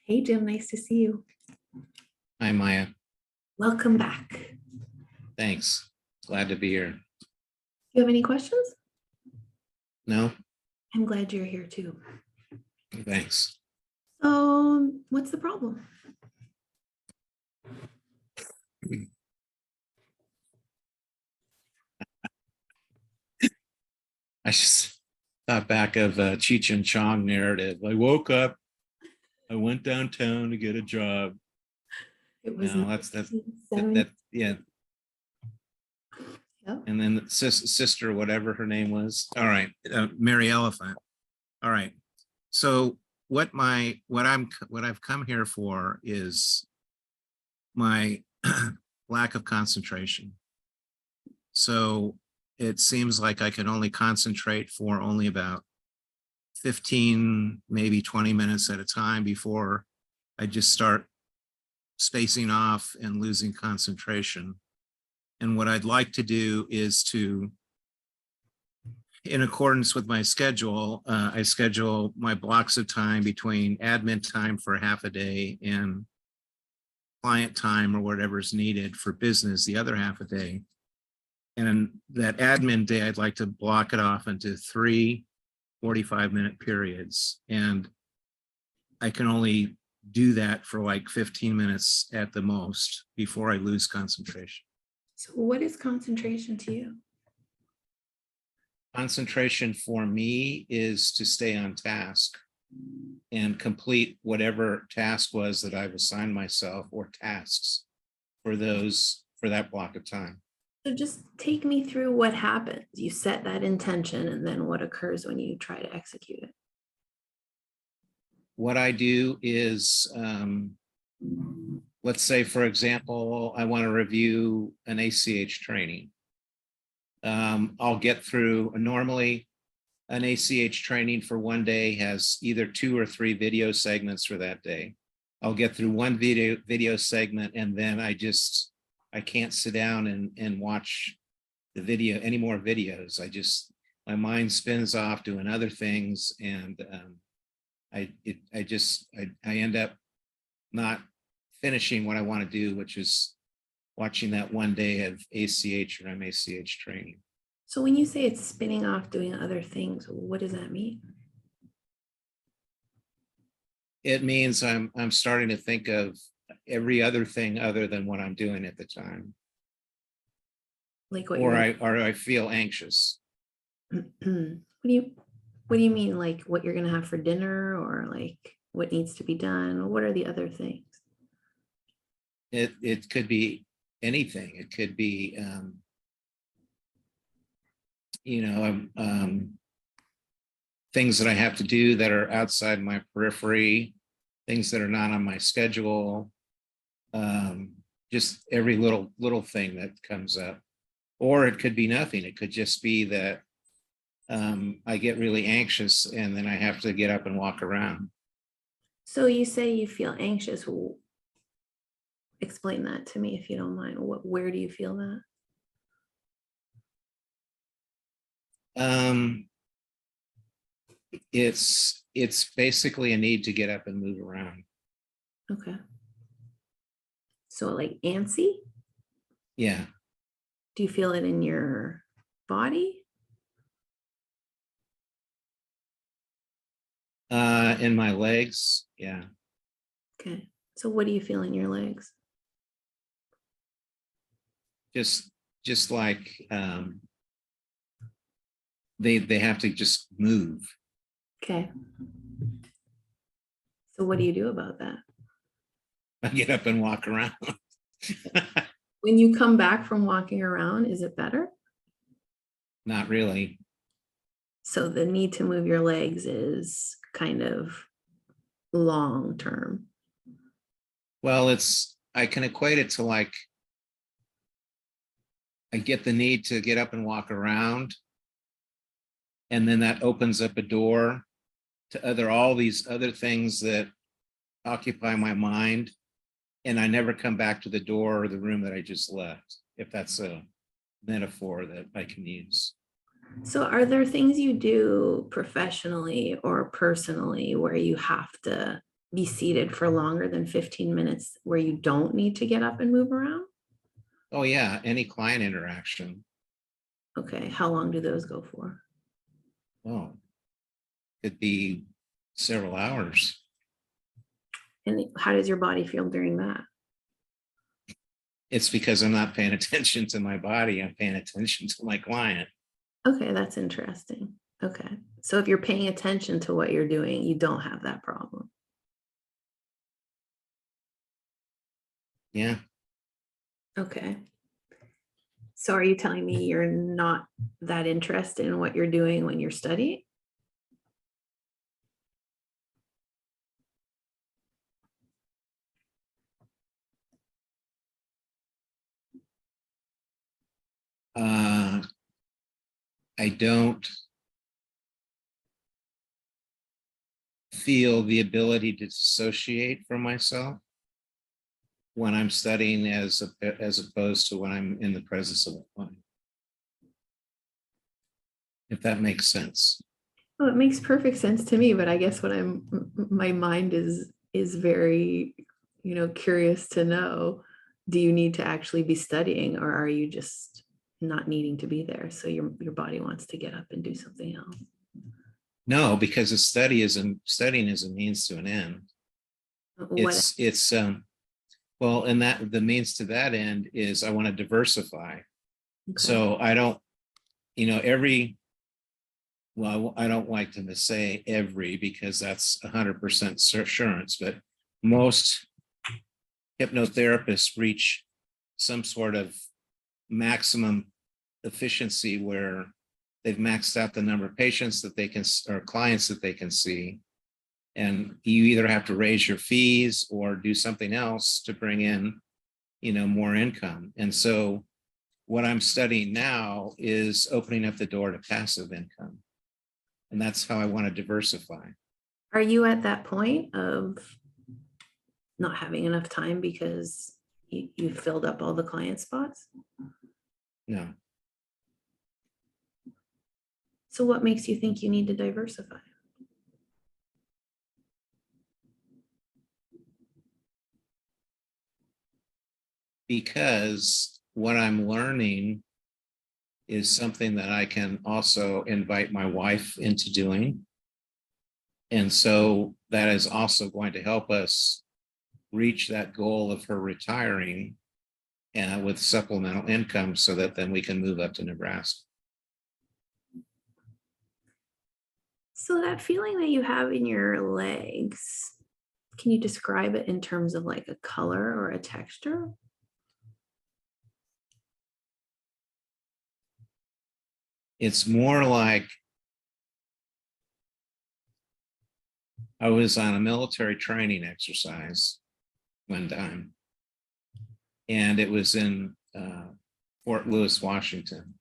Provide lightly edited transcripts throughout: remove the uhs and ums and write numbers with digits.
Hey, Jim, nice to see you. Hi, Maya. Welcome back. Thanks. Glad to be here. Do you have any questions? No? I'm glad you're here too. Thanks. So, what's the problem? I just thought back of Cheech and Chong narrative. I woke up, I went downtown to get a job. It was No, yeah. Yep. And then sister, whatever her name was. All right, Mary Elephant. All right. So what I've come here for is my lack of concentration. So it seems like I can only concentrate for only about 15, maybe 20 minutes at a time before I just start spacing off and losing concentration. And what I'd like to do is to, in accordance with my schedule, I schedule my blocks of time between admin time for half a day and client time or whatever's needed for business the other half a day. And that admin day, I'd like to block it off into 3 45-minute periods. And I can only do that for like 15 minutes at the most before I lose concentration. So, what is concentration to you? Concentration for me is to stay on task and complete whatever task was that I've assigned myself or tasks for that block of time. So, just take me through what happens. You set that intention, and then what occurs when you try to execute it? What I do is, let's say, for example, I want to review an ACH training. I'll get through, normally an ACH training for one day has either 2 or 3 video segments for that day. I'll get through one video segment, and then I can't sit down and watch the video, any more videos. My mind spins off doing other things, and I end up not finishing what I want to do, which is watching that one day of ACH or MACH training. So, when you say it's spinning off doing other things, what does that mean? It means I'm starting to think of every other thing other than what I'm doing at the time. Like what? Or I feel anxious. What do you mean? Like what you're gonna have for dinner, or like what needs to be done? Or what are the other things? It could be anything. It could be things that I have to do that are outside my periphery, things that are not on my schedule, just every little thing that comes up. Or it could be nothing. It could just be that I get really anxious and then I have to get up and walk around. So you say you feel anxious. Explain that to me if you don't mind. Where do you feel that? It's basically a need to get up and move around. Okay. So like antsy? Yeah. Do you feel it in your body? In my legs, yeah. Okay. So what do you feel in your legs? Just like they have to just move. Okay. So what do you do about that? I get up and walk around. When you come back from walking around, is it better? Not really. So the need to move your legs is kind of long term. Well, I can equate it to like, I get the need to get up and walk around, and then that opens up a door to all these other things that occupy my mind, and I never come back to the door or the room that I just left, if that's a metaphor that I can use. So are there things you do professionally or personally where you have to be seated for longer than 15 minutes where you don't need to get up and move around? Oh yeah, any client interaction. Okay, how long do those go for? Oh, could be several hours. And how does your body feel during that? It's because I'm not paying attention to my body. I'm paying attention to my client. Okay, that's interesting. Okay. So if you're paying attention to what you're doing, you don't have that problem. Yeah. Okay. So are you telling me you're not that interested in what you're doing when you're studying? I don't feel the ability to dissociate from myself when I'm studying as opposed to when I'm in the presence of a client. If that makes sense. Oh, it makes perfect sense to me, but I guess what my mind is very, curious to know, do you need to actually be studying, or are you just not needing to be there? So your body wants to get up and do something else. No, because studying is a means to an end. What? It's well, and that the means to that end is I want to diversify. Okay. So I don't, well, I don't like to say every because that's 100% assurance, but most hypnotherapists reach some sort of maximum efficiency where they've maxed out the number of patients that they can, or clients that they can see. And you either have to raise your fees or do something else to bring in, more income. And so what I'm studying now is opening up the door to passive income. And that's how I want to diversify. Are you at that point of not having enough time because you filled up all the client spots? No. So what makes you think you need to diversify? Because what I'm learning is something that I can also invite my wife into doing. And so that is also going to help us reach that goal of her retiring and with supplemental income so that then we can move up to Nebraska. So that feeling that you have in your legs, can you describe it in terms of like a color or a texture? It's more like I was on a military training exercise one time, and it was in Fort Lewis, Washington.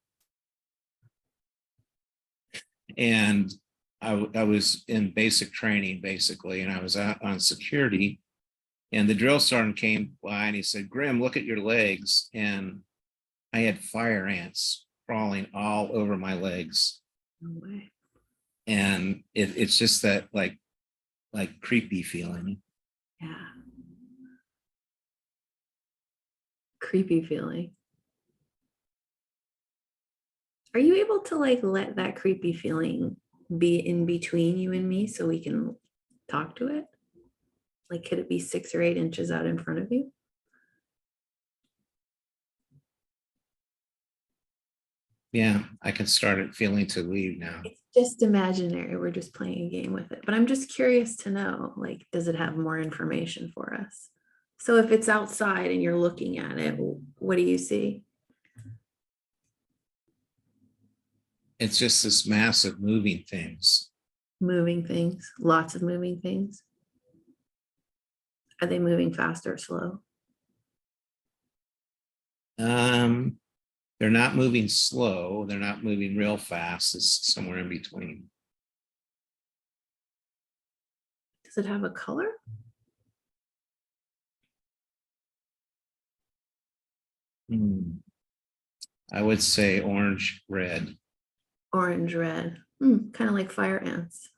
And I was in basic training, basically, and I was out on security. And the drill sergeant came by and he said, "Grim, look at your legs." And I had fire ants crawling all over my legs. No way. And it's just that like creepy feeling. Yeah. Creepy feeling. Are you able to like let that creepy feeling be in between you and me so we can talk to it? Like, could it be 6 or 8 inches out in front of you? Yeah, I can start it feeling to leave now. It's just imaginary. We're just playing a game with it. But I'm just curious to know, like, does it have more information for us? So if it's outside and you're looking at it, what do you see? It's just this massive moving things. Moving things, lots of moving things. Are they moving fast or slow? They're not moving slow. They're not moving real fast. It's somewhere in between. Does it have a color? I would say orange, red. Orange, red. Kind of like fire ants.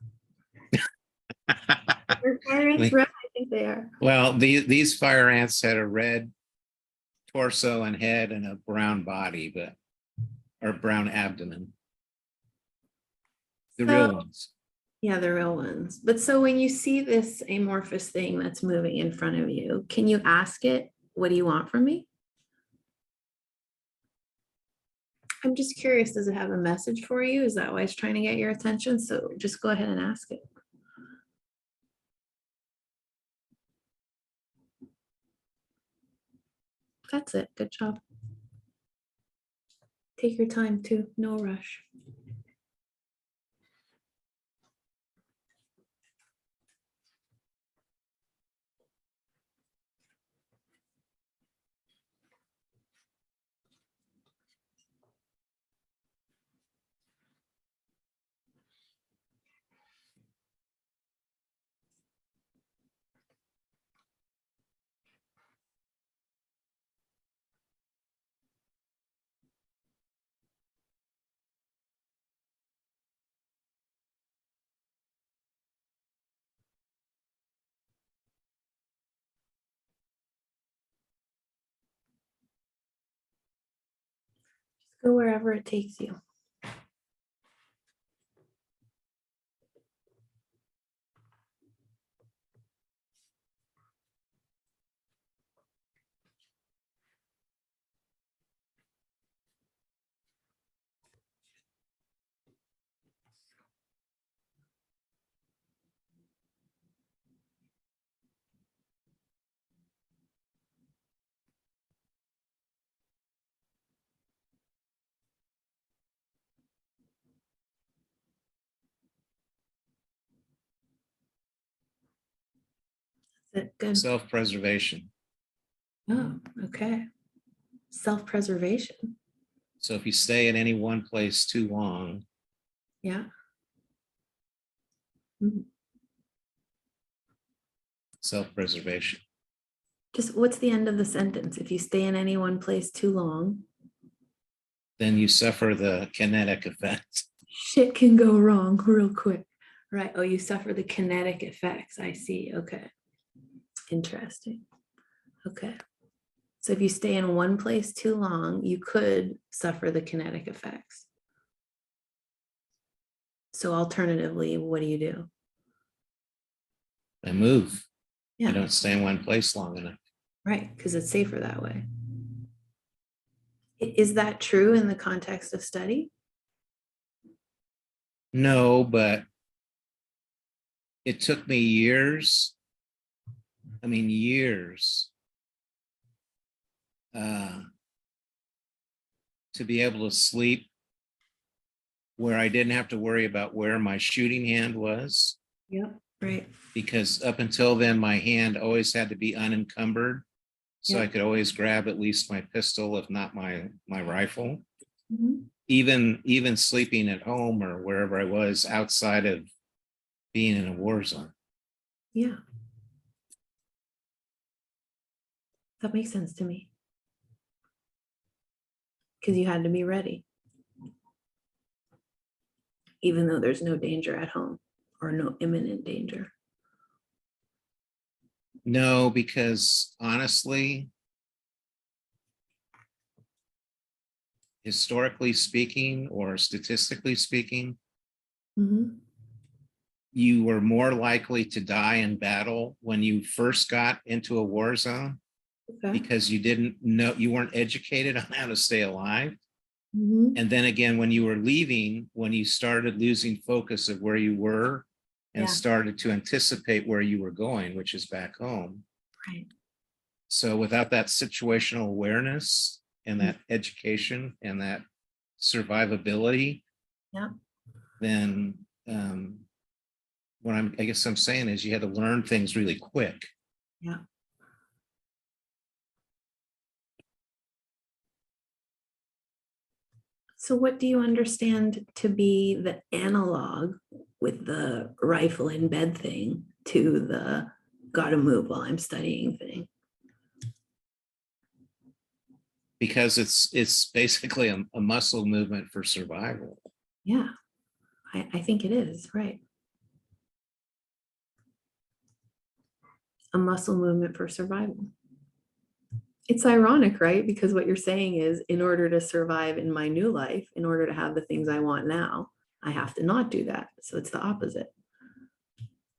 Are fire ants Like, red? I They are. Well, these fire ants had a red torso and head and a brown body, or brown abdomen. The real ones. Yeah, the real ones. But so when you see this amorphous thing that's moving in front of you, can you ask it, what do you want from me? I'm just curious, does it have a message for you? Is that why it's trying to get your attention? So just go ahead and ask it. That's it. Good job. Take your time too. No rush. Go wherever it takes you. That's it. Good. Self-preservation. Oh, okay. Self-preservation. So if you stay in any one place too long, Yeah. Mhm. self-preservation. Just what's the end of the sentence? If you stay in any one place too long, Then you suffer the kinetic effect. shit can go wrong real quick. Right. Oh, you suffer the kinetic effects. I see. Okay. Interesting. Okay. So if you stay in one place too long, you could suffer the kinetic effects. So alternatively, what do you do? I move. I Yeah, don't stay in one place long enough. right. Because it's safer that way. Is that true in the context of study? No, but it took me years. I mean, years to be able to sleep where I didn't have to worry about where my shooting hand was. Yep. Right. Because up until then, my hand always had to be unencumbered. So I Yep. could always grab at least my pistol, if not my rifle. Mhm. Even sleeping at home or wherever I was outside of being in a war zone. Yeah. That makes sense to me. Because you had to be ready. Even though there's no danger at home or no imminent danger. No, because honestly, historically speaking, or statistically speaking, Mhm. you were more likely to die in battle when you first got into a war zone Okay. because you didn't know, you weren't educated on how to stay alive. Mhm. And then again, when you were leaving, when you started losing focus of where you were and Yeah. started to anticipate where you were going, which is back home. Right. So without that situational awareness and Mm. that education and that survivability, Yeah. then what I guess I'm saying is you had to learn things really quick. Yeah. So what do you understand to be the analog with the rifle in bed thing to the gotta move while I'm studying thing? Because it's basically a muscle movement for survival. Yeah, I think it is, right. a muscle movement for survival. It's ironic, right? Because what you're saying is, in order to survive in my new life, in order to have the things I want now, I have to not do that. So it's the opposite.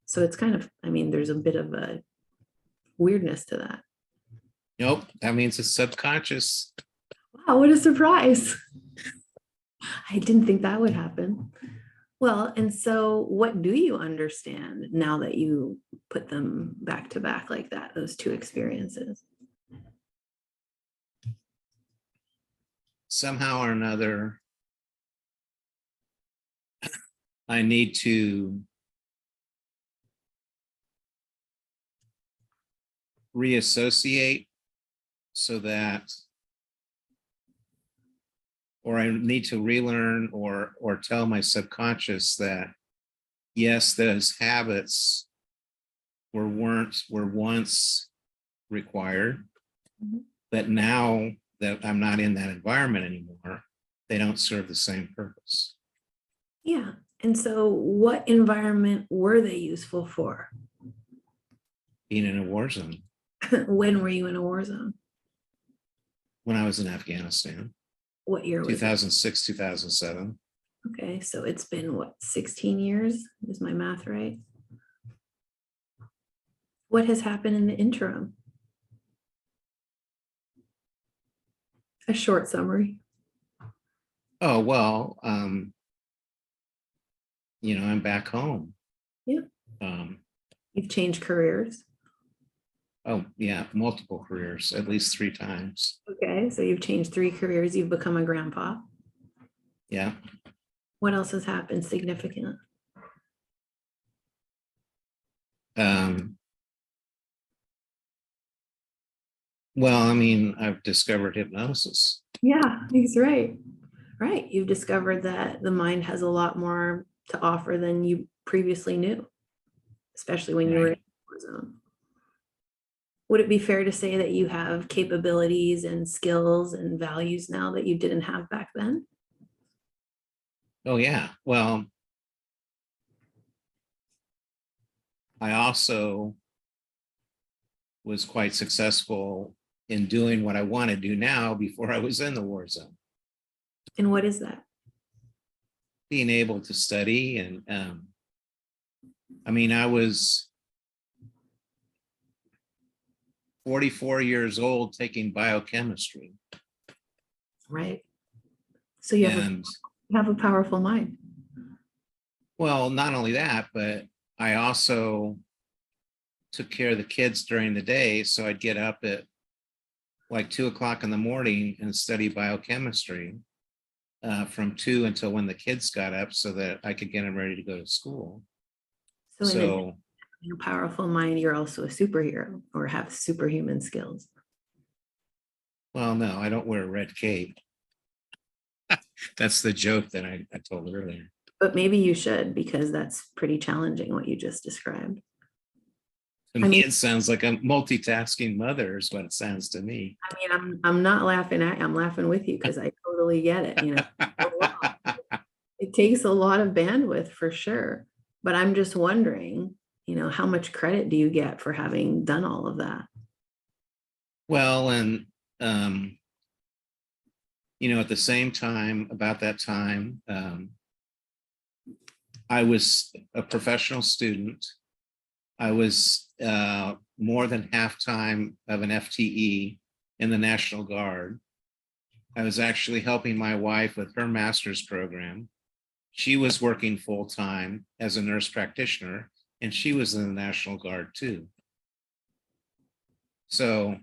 So it's kind of, I mean, there's a bit of a weirdness to that. Nope, that means it's subconscious. Wow, what a surprise. I didn't think that would happen. Well, and so what do you understand now that you put them back to back like that, those two experiences? Somehow or another, I need to reassociate so that, or I need to relearn or tell my subconscious that, yes, those habits were once required, but now that I'm not in that environment anymore, they don't serve the same purpose. Yeah. And so what environment were they useful for? Being in a war zone. When were you in a war zone? When I was in Afghanistan. What year was it? 2006, 2007. Okay, so it's been what, 16 years? Is my math right? What has happened in the interim? A short summary. Oh, well, I'm back home. Yeah. Um, You've changed careers. oh, yeah, multiple careers, at least 3 times. Okay, so you've changed 3 careers. You've become a grandpa. Yeah. What else has happened significant? Well, I mean, I've discovered hypnosis. Yeah, he's right. Right. You've discovered that the mind has a lot more to offer than you previously knew, especially when you were in Right. the war zone. Would it be fair to say that you have capabilities and skills and values now that you didn't have back then? Oh, yeah. Well, I also was quite successful in doing what I want to do now before I was in the war zone. And what is that? Being able to study and, I mean, I was 44 years old taking biochemistry. Right. So you And have a powerful mind. well, not only that, but I also took care of the kids during the day. So I'd get up at like 2 o'clock in the morning and study biochemistry from 2 until when the kids got up so that I could get them ready to go to school. So in So a powerful mind, you're also a superhero or have superhuman skills. well, no, I don't wear a red cape. That's the joke that I told earlier. But maybe you should, because that's pretty challenging what you just described. To me, it sounds like a multitasking mother is what it sounds to me. I mean, I'm not laughing at you, I'm laughing with you because I totally get it. It takes a lot of bandwidth for sure. But I'm just wondering, how much credit do you get for having done all of that? Well, and at the same time, about that time, I was a professional student. I was more than half-time of an FTE in the National Guard. I was actually helping my wife with her master's program. She was working full-time as a nurse practitioner, and she was in the National Guard too. So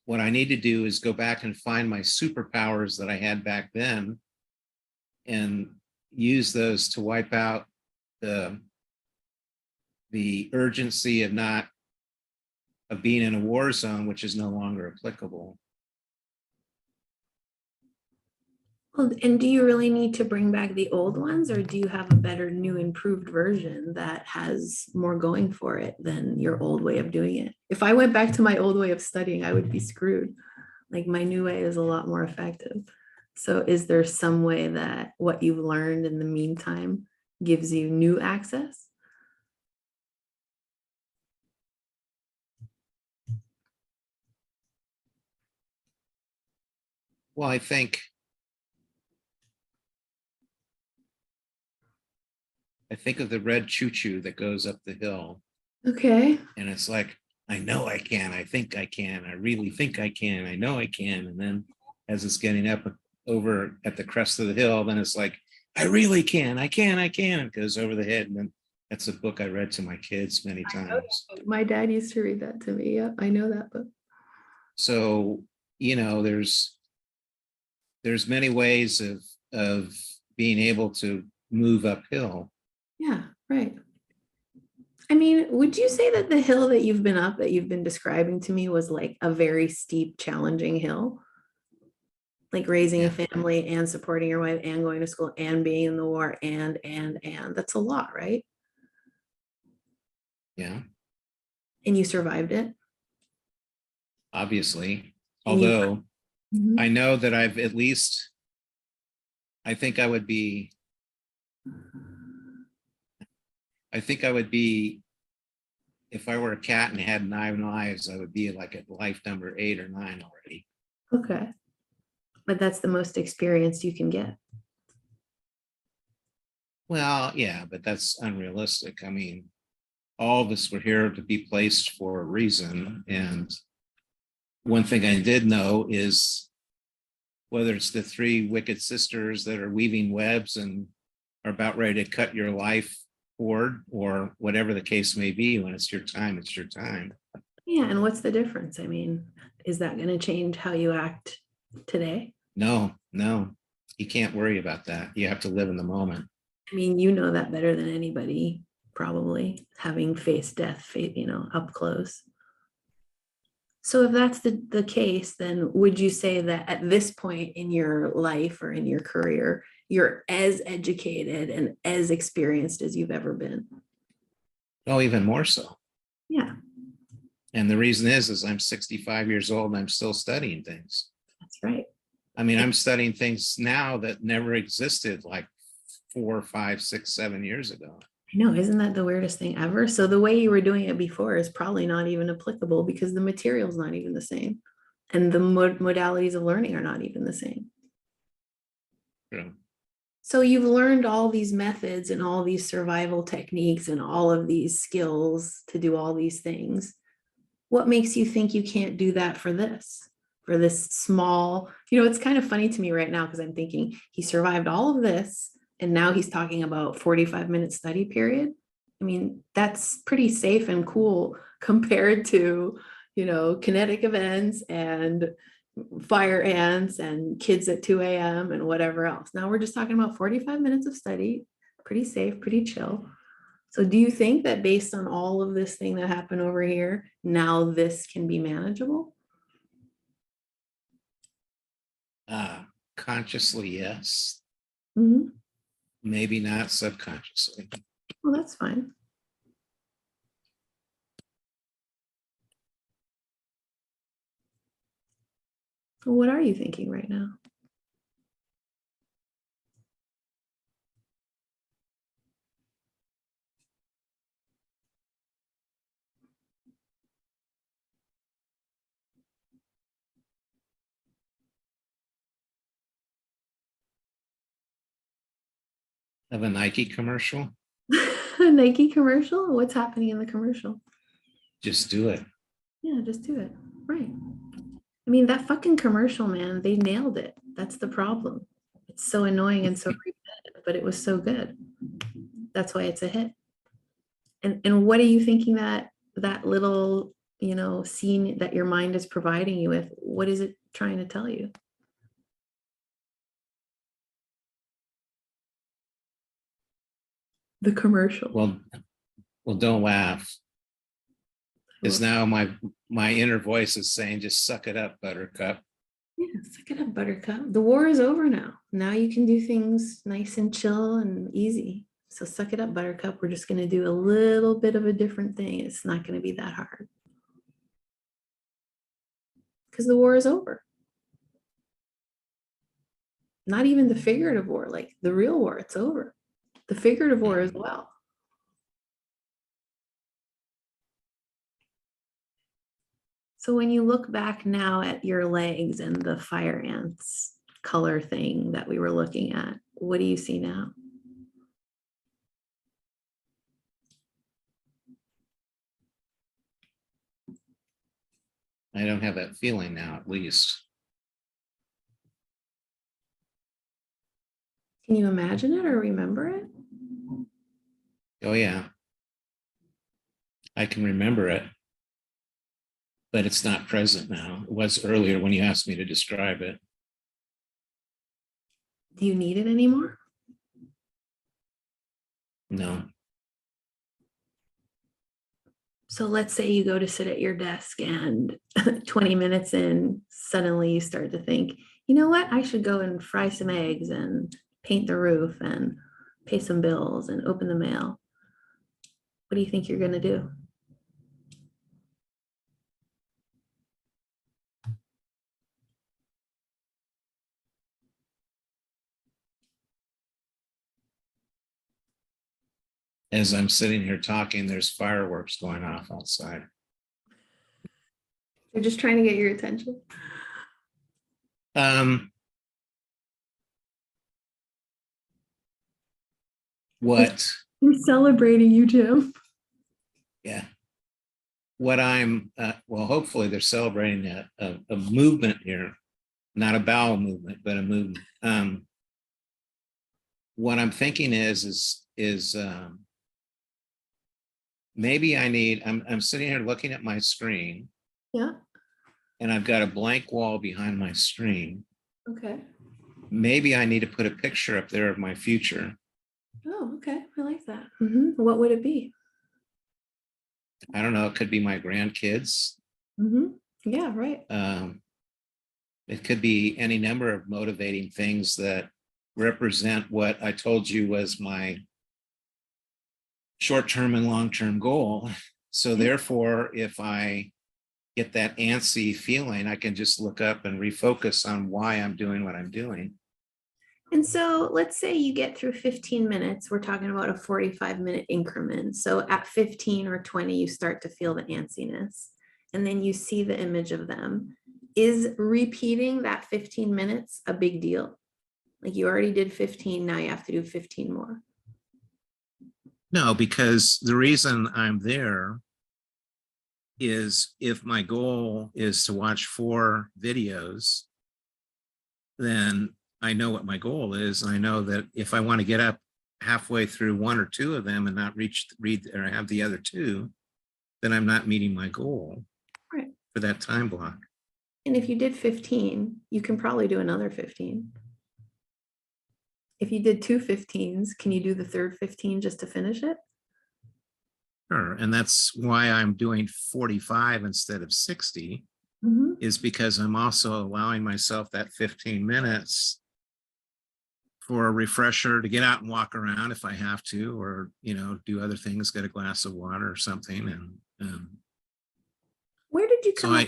what I need to do is go back and find my superpowers that I had back then and use those to wipe out the urgency of being in a war zone, which is no longer applicable. Well, and do you really need to bring back the old ones, or do you have a better, new, improved version that has more going for it than your old way of doing it? If I went back to my old way of studying, I would be screwed. Like, my new way is a lot more effective. So is there some way that what you've learned in the meantime gives you new access? Well, I think of the red choo-choo that goes up the hill, Okay. and it's like, I know I can, I think I can, I really think I can, I know I can. And then as it's getting up over at the crest of the hill, then it's like, I really can, I can, I can. It goes over the head. And then that's a book I read to my kids many times. My dad used to read that to me. Yeah, I know that book. So, there's many ways of being able to move uphill. Yeah, right. I mean, would you say that the hill that you've been up, that you've been describing to me, was like a very steep, challenging hill? Like raising a Yeah. family and supporting your wife and going to school and being in the war and that's a lot, right? Yeah, And you survived it. obviously. And you Although Mhm. I know that I've at least, I think I would be, if I were a cat and had 9 lives, I would be like at life number 8 or 9 already. Okay. But that's the most experience you can get. Well, yeah, but that's unrealistic. I mean, all of us were here to be placed for a reason. And one thing I did know is whether it's the 3 wicked sisters that are weaving webs and are about ready to cut your life cord, or whatever the case may be, when it's your time, it's your time. Yeah, and what's the difference? I mean, is that going to change how you act today? No, you can't worry about that. You have to live in the moment. I mean, you know that better than anybody, probably, having faced death, up close. So if that's the case, then would you say that at this point in your life or in your career, you're as educated and as experienced as you've ever been? Oh, even more so. Yeah, And the reason is I'm 65 years old and I'm still studying things. that's right. I mean, I'm studying things now that never existed like 4, 5, 6, 7 years ago. I know, isn't that the weirdest thing ever? So the way you were doing it before is probably not even applicable because the material's not even the same. And the modalities of learning are not even the same. True. So you've learned all these methods and all these survival techniques and all of these skills to do all these things. What makes you think you can't do that for this small, it's kind of funny to me right now because I'm thinking he survived all of this and now he's talking about 45-minute study period. I mean, that's pretty safe and cool compared to, kinetic events and fire ants and kids at 2 a.m. and whatever else. Now we're just talking about 45 minutes of study, pretty safe, pretty chill. So do you think that based on all of this thing that happened over here, now this can be manageable? Consciously, yes. Mhm. Maybe not subconsciously. Well, that's fine. What are you thinking right now? Of a Nike commercial, A Nike commercial? What's happening in the commercial? just do it. Yeah, just do it. Right. I mean, that fucking commercial, man, they nailed it. That's the problem. It's so annoying and so repetitive, but it was so good. That's why it's a hit. And what are you thinking that little, scene that your mind is providing you with? What is it trying to tell you? The commercial. Well, don't laugh. Because now my inner voice is saying, just suck it up, buttercup. Yeah, suck it up, buttercup. The war is over now. Now you can do things nice and chill and easy. So suck it up, buttercup. We're just going to do a little bit of a different thing. It's not going to be that hard. Because the war is over. Not even the figurative war, like the real war, it's over. The figurative war as well. So when you look back now at your legs and the fire ants color thing that we were looking at, what do you see now? I don't have that feeling now, at least. Can you imagine it or remember it? Oh yeah, I can remember it, but it's not present now. It was earlier when you asked me to describe it. Do you need it anymore? No. So let's say you go to sit at your desk and 20 minutes in, suddenly you start to think, you know what? I should go and fry some eggs and paint the roof and pay some bills and open the mail. What do you think you're going to do? As I'm sitting here talking, there's fireworks going off outside. They're just trying to get your attention. What? We're celebrating you, Jim. Yeah. What I'm, well, hopefully they're celebrating a movement here, not a bowel movement, but a movement. What I'm thinking is maybe I need, I'm sitting here looking at my screen. Yeah. And I've got a blank wall behind my screen. Okay. Maybe I need to put a picture up there of my future. Oh, okay. I like that. What would it be? I don't know. It could be my grandkids. Yeah, right. It could be any number of motivating things that represent what I told you was my short-term and long-term goal. So therefore, if I get that antsy feeling, I can just look up and refocus on why I'm doing what I'm doing. And so let's say you get through 15 minutes. We're talking about a 45-minute increment. So at 15 or 20, you start to feel the antsiness, and then you see the image of them. Is repeating that 15 minutes a big deal? Like you already did 15, now you have to do 15 more. No, because the reason I'm there is if my goal is to watch 4 videos, then I know what my goal is. I know that if I want to get up halfway through 1 or 2 of them and not read or have the other 2, then I'm not meeting my goal for that time block. And if you did 15, you can probably do another 15. If you did 2 15s, can you do the third 15 just to finish it? Sure. And that's why I'm doing 45 instead of 60, is because I'm also allowing myself that 15 minutes for a refresher to get out and walk around if I have to, or, you know, do other things, get a glass of water or something. And where did you come up?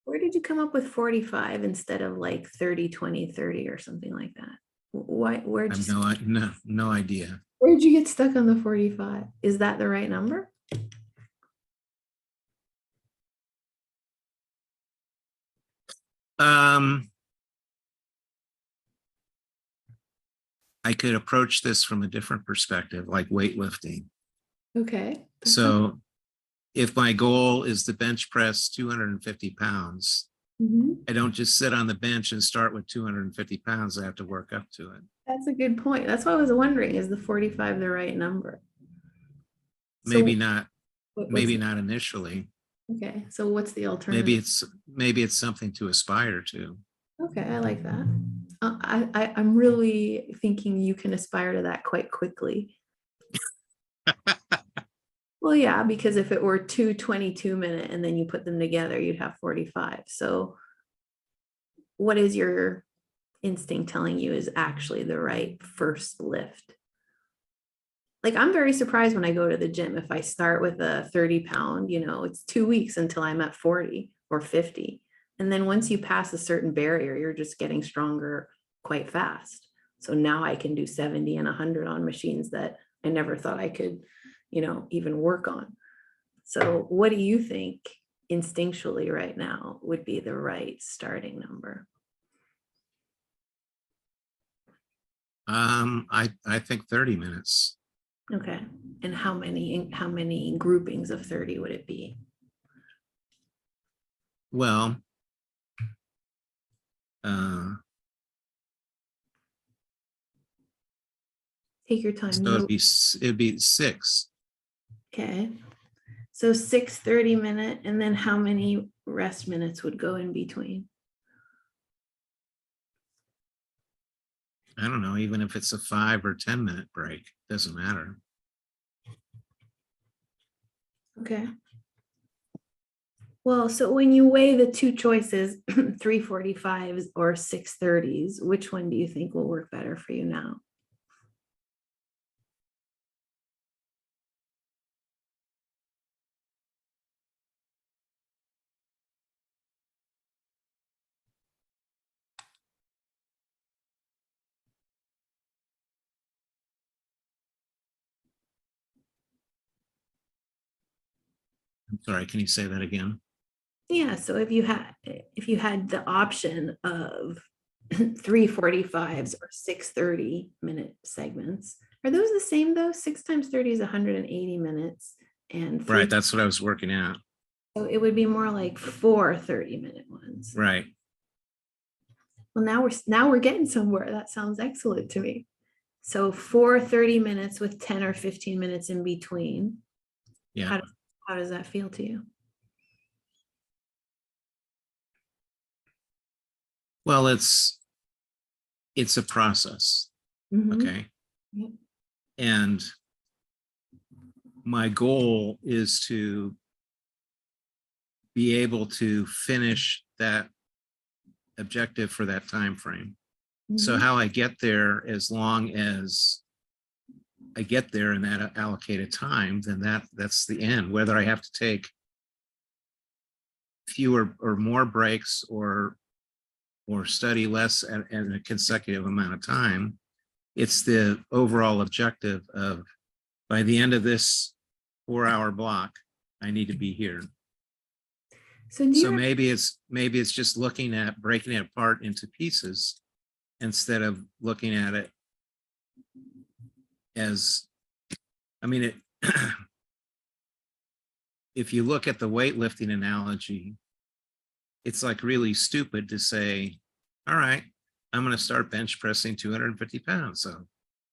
Where did you come up with 45 instead of like 30, 20, 30 or something like that? Why? Where'd you? I have no idea. Where'd you get stuck on the 45? Is that the right number? I could approach this from a different perspective, like weightlifting. Okay. So if my goal is to bench press 250 pounds, I don't just sit on the bench and start with 250 pounds. I have to work up to it. That's a good point. That's why I was wondering, is the 45 the right number? Maybe not. Maybe not initially. Okay. So what's the alternative? Maybe it's something to aspire to. Okay, I like that. I'm really thinking you can aspire to that quite quickly. Well, yeah, because if it were 2 22-minute and then you put them together, you'd have 45. So what is your instinct telling you is actually the right first lift? Like, I'm very surprised when I go to the gym, if I start with a 30-pound, you know, it's 2 weeks until I'm at 40 or 50. And then once you pass a certain barrier, you're just getting stronger quite fast. So now I can do 70 and 100 on machines that I never thought I could, you know, even work on. So what do you think instinctually right now would be the right starting number? I think 30 minutes. Okay. And how many groupings of 30 would it be? Well, Take your time. so it'd be 6. Okay. So 6 30-minute, and then how many rest minutes would go in between? I don't know, even if it's a 5 or 10-minute break, doesn't matter. Okay. Well, so when you weigh the two choices, 3:45s or 6:30s, which one do you think will work better for you now? I'm sorry, can you say that again? Yeah, so if you had the option of 3:45s or 6:30-minute segments, are those the same though? 6 times 30 is 180 minutes, and Right, 3, that's what I was working out. so it would be more like 4 30-minute ones. Right. Well, now we're getting somewhere. That sounds excellent to me. So 4 30 minutes with 10 or 15 minutes in between. Yeah. How does that feel to you? Well, it's a process. Mhm. Okay. Yep. And my goal is to be able to finish that objective for that time frame. So Mhm. how I get there, as long as I get there in that allocated time, then that's the end. Whether I have to take fewer or more breaks or study less in a consecutive amount of time, it's the overall objective of, by the end of this 4-hour block, I need to be here. So do So you maybe it's just looking at breaking it apart into pieces instead of looking at it as, I mean, it, if you look at the weightlifting analogy, it's like really stupid to say, all right, I'm going to start bench pressing 250 pounds. So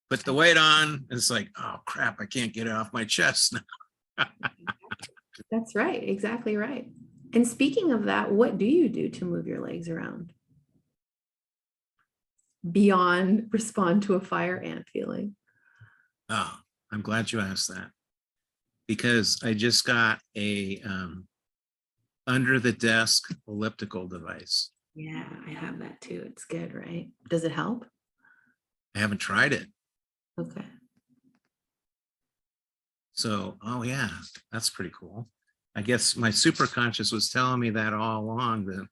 put the weight on. It's like, oh crap, I can't get it off my chest. That's right, exactly right. And speaking of that, what do you do to move your legs around beyond respond to a fire ant feeling? Oh, I'm glad you asked that, because I just got a under the desk elliptical device. Yeah, I have that too. It's good, right? Does it help? I haven't tried it. Okay. So, oh yeah, that's pretty cool. I guess my superconscious was telling me that all along, to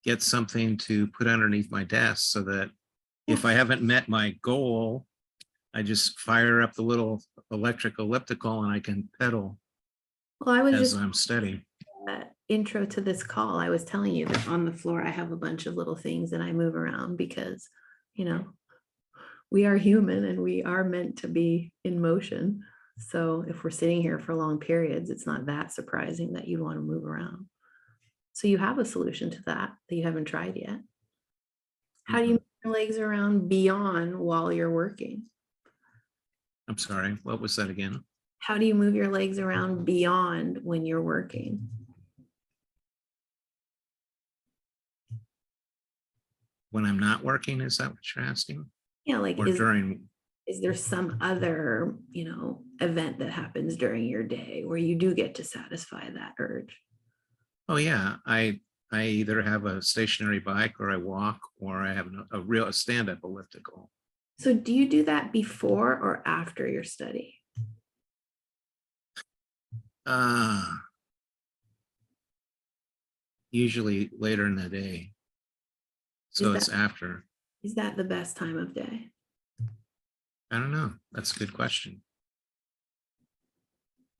get something to put underneath my desk so that if I haven't met my goal, I just fire up the little electric elliptical and I can pedal Well, I was as just I'm studying. intro to this call, I was telling you that on the floor, I have a bunch of little things that I move around because, you know, we are human and we are meant to be in motion. So if we're sitting here for long periods, it's not that surprising that you want to move around. So you have a solution to that you haven't tried yet. How do you move your legs around beyond while you're working? I'm sorry, what was that again? How do you move your legs around beyond when you're working? When I'm not working, is that what you're asking? Yeah, like Or during? is there some other, event that happens during your day where you do get to satisfy that urge? Oh yeah, I either have a stationary bike or I walk, or I have a stand-up elliptical. So do you do that before or after your study? Usually later in the day. So Is it's that after. is that the best time of day? I don't know. That's a good question.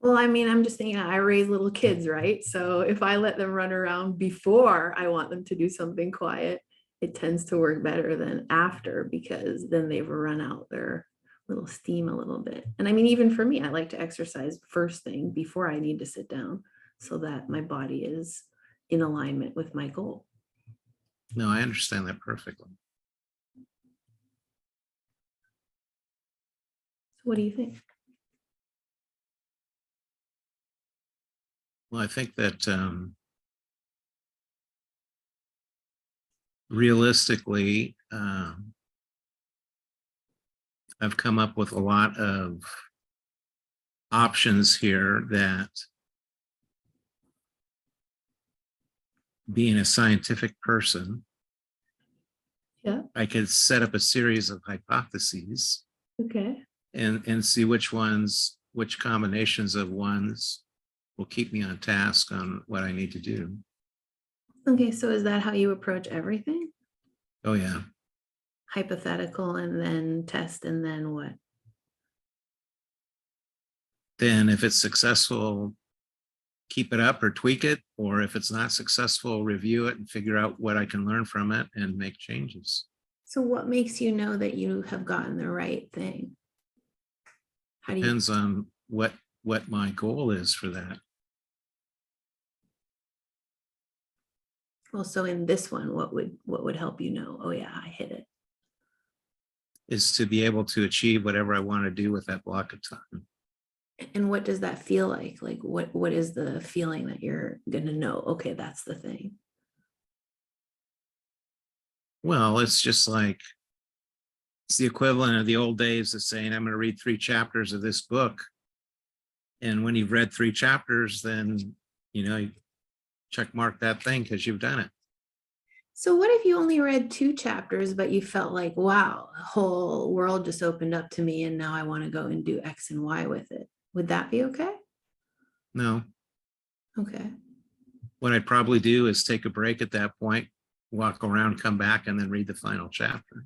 Well, I mean, I'm just thinking I raise little kids, right? So if I let them run around before I want them to do something quiet, it tends to work better than after because then they've run out their little steam a little bit. And I mean, even for me, I like to exercise first thing before I need to sit down so that my body is in alignment with my goal. No, I understand that perfectly. So what do you think? Well, I think that realistically, I've come up with a lot of options here that, being a scientific person, Yeah. I could set up a series of hypotheses Okay. and see which combinations of ones will keep me on task on what I need to do. Okay. So is that how you approach everything? Oh yeah. Hypothetical and then test and then what? Then if it's successful, keep it up or tweak it, or if it's not successful, review it and figure out what I can learn from it and make changes. So what makes you know that you have gotten the right thing? How do you, Depends on what my goal is for that. well, so in this one, what would help you know, oh yeah, I hit it. Is to be able to achieve whatever I want to do with that block of time. And what does that feel like? Like what is the feeling that you're gonna know, okay, that's the thing? Well, it's just like, it's the equivalent of the old days of saying, I'm going to read 3 chapters of this book. And when you've read 3 chapters, then, you check mark that thing because you've done it. So what if you only read 2 chapters, but you felt like, wow, the whole world just opened up to me and now I want to go and do X and Y with it? Would that be okay? No, Okay. what I'd probably do is take a break at that point, walk around, come back, and then read the final chapter.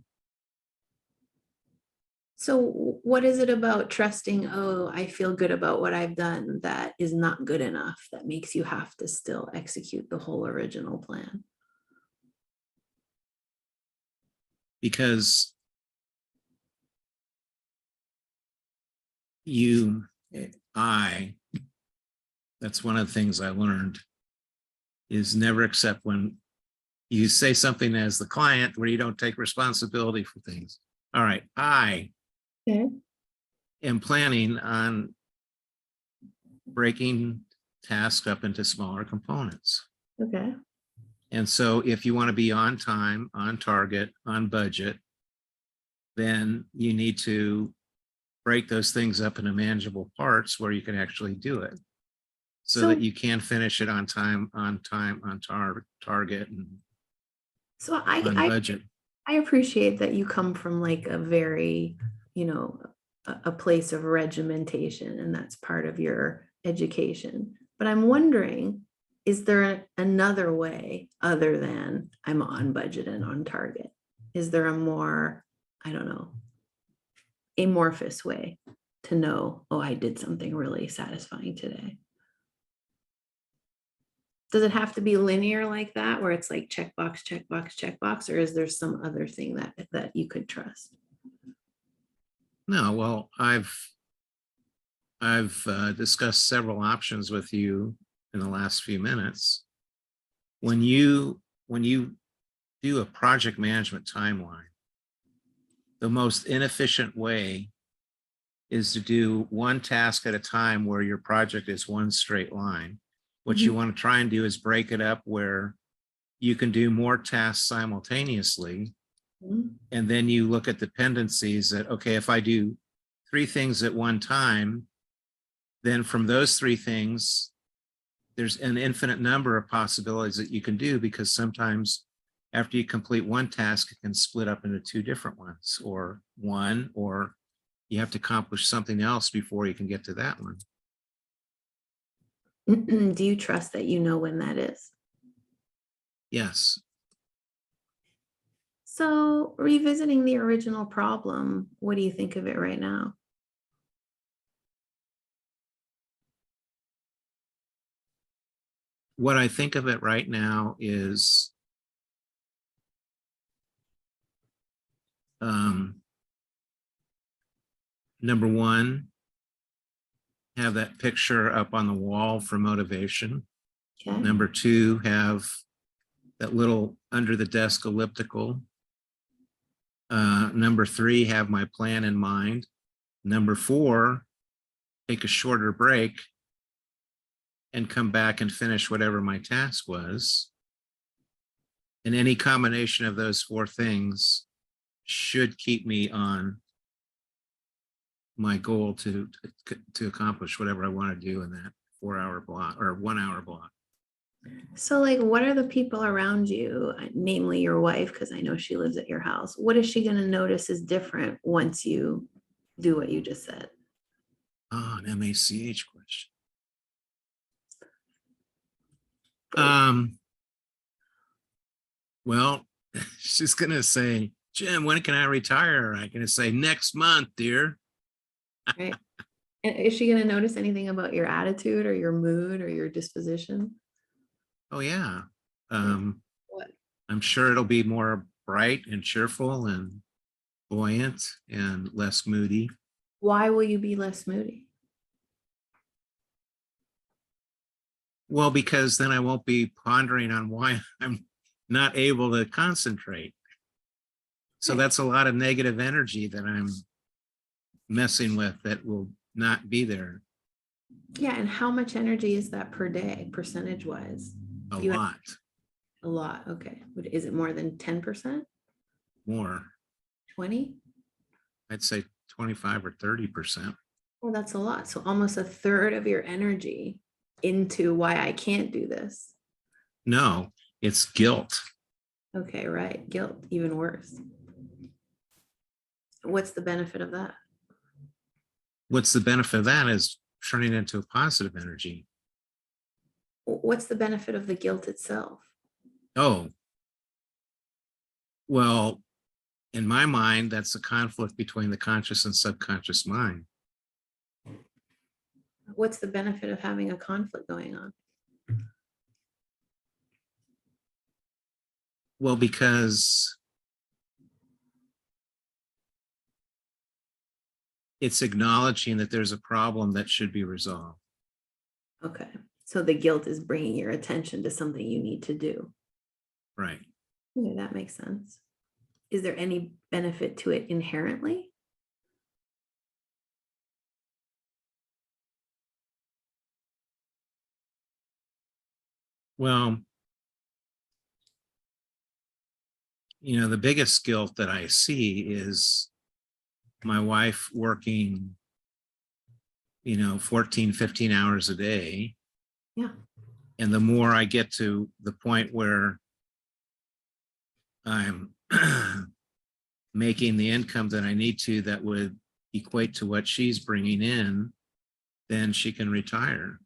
So what is it about trusting, oh, I feel good about what I've done, that is not good enough, that makes you have to still execute the whole original plan? Because I, that's one of the things I learned, is never accept when you say something as the client where you don't take responsibility for things. All right, I Okay. am planning on breaking tasks up into smaller components. Okay. And so if you want to be on time, on target, on budget, then you need to break those things up into manageable parts where you can actually do it, so that So you can finish it on time, on target, and so on budget. I appreciate that you come from like a very, you know, a place of regimentation, and that's part of your education. But I'm wondering, is there another way other than I'm on budget and on target? Is there a more, I don't know, amorphous way to know, oh, I did something really satisfying today? Does it have to be linear like that, where it's like checkbox, checkbox, checkbox, or is there some other thing that you could trust? No, well, I've discussed several options with you in the last few minutes. When you do a project management timeline, the most inefficient way is to do one task at a time where your project is one straight line. What you want to try and do is break it up where you can do more tasks simultaneously. Mhm. And then you look at dependencies that, okay, if I do 3 things at one time, then from those 3 things, there's an infinite number of possibilities that you can do, because sometimes after you complete one task, it can split up into 2 different ones, or one, or you have to accomplish something else before you can get to that one. Do you trust that you know when that is? Yes. So, revisiting the original problem, what do you think of it right now? what I think of it right now is number one, have that picture up on the wall for motivation. Okay. Number two, have that little under the desk elliptical. Number three, have my plan in mind. Number four, take a shorter break and come back and finish whatever my task was. And any combination of those four things should keep me on my goal to accomplish whatever I want to do in that 4-hour block or 1 hour block. So, like, what are the people around you, namely your wife, because I know she lives at your house, what is she going to notice is different once you do what you just said? Oh, an MACH question. Well, she's going to say, Jim, when can I retire? I'm going to say next month, dear. Right. And is she going to notice anything about your attitude or your mood or your disposition? Oh, yeah. What? I'm sure it'll be more bright and cheerful and buoyant and less moody. Why will you be less moody? Well, because then I won't be pondering on why I'm not able to concentrate. So that's a lot of negative energy that I'm messing with that will not be there. Yeah. And how much energy is that per day, percentage wise? A lot. A lot. Okay. Is it more than 10%? More. 20? I'd say 25 or 30%. Well, that's a lot. So almost a third of your energy into why I can't do this. No, it's guilt. Okay, right. Guilt, even worse. What's the benefit of that? What's the benefit of that is turning into a positive energy. What's the benefit of the guilt itself? Oh, well, in my mind, that's a conflict between the conscious and subconscious mind. What's the benefit of having a conflict going on? Well, because it's acknowledging that there's a problem that should be resolved. Okay. So the guilt is bringing your attention to something you need to do. Right. Yeah, that makes sense. Is there any benefit to it inherently? Well, the biggest guilt that I see is my wife working, 14, 15 hours a day. Yeah. And the more I get to the point where I'm making the income that I need to that would equate to what she's bringing in, then she can retire.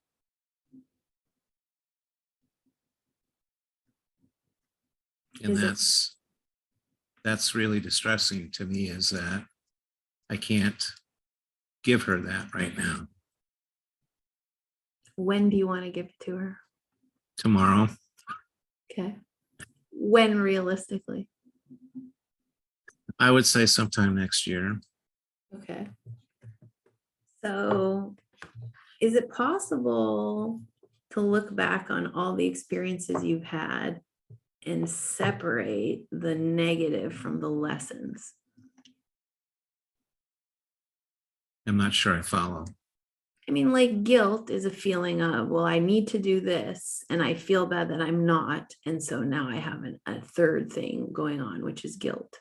And that's really distressing to me, is that I can't give her that right now. When do you want to give it to her? Tomorrow. Okay. When realistically? I would say sometime next year. Okay. So is it possible to look back on all the experiences you've had and separate the negative from the lessons? I'm not sure I follow. I mean, like, guilt is a feeling of, well, I need to do this and I feel bad that I'm not. And so now I have a third thing going on, which is guilt.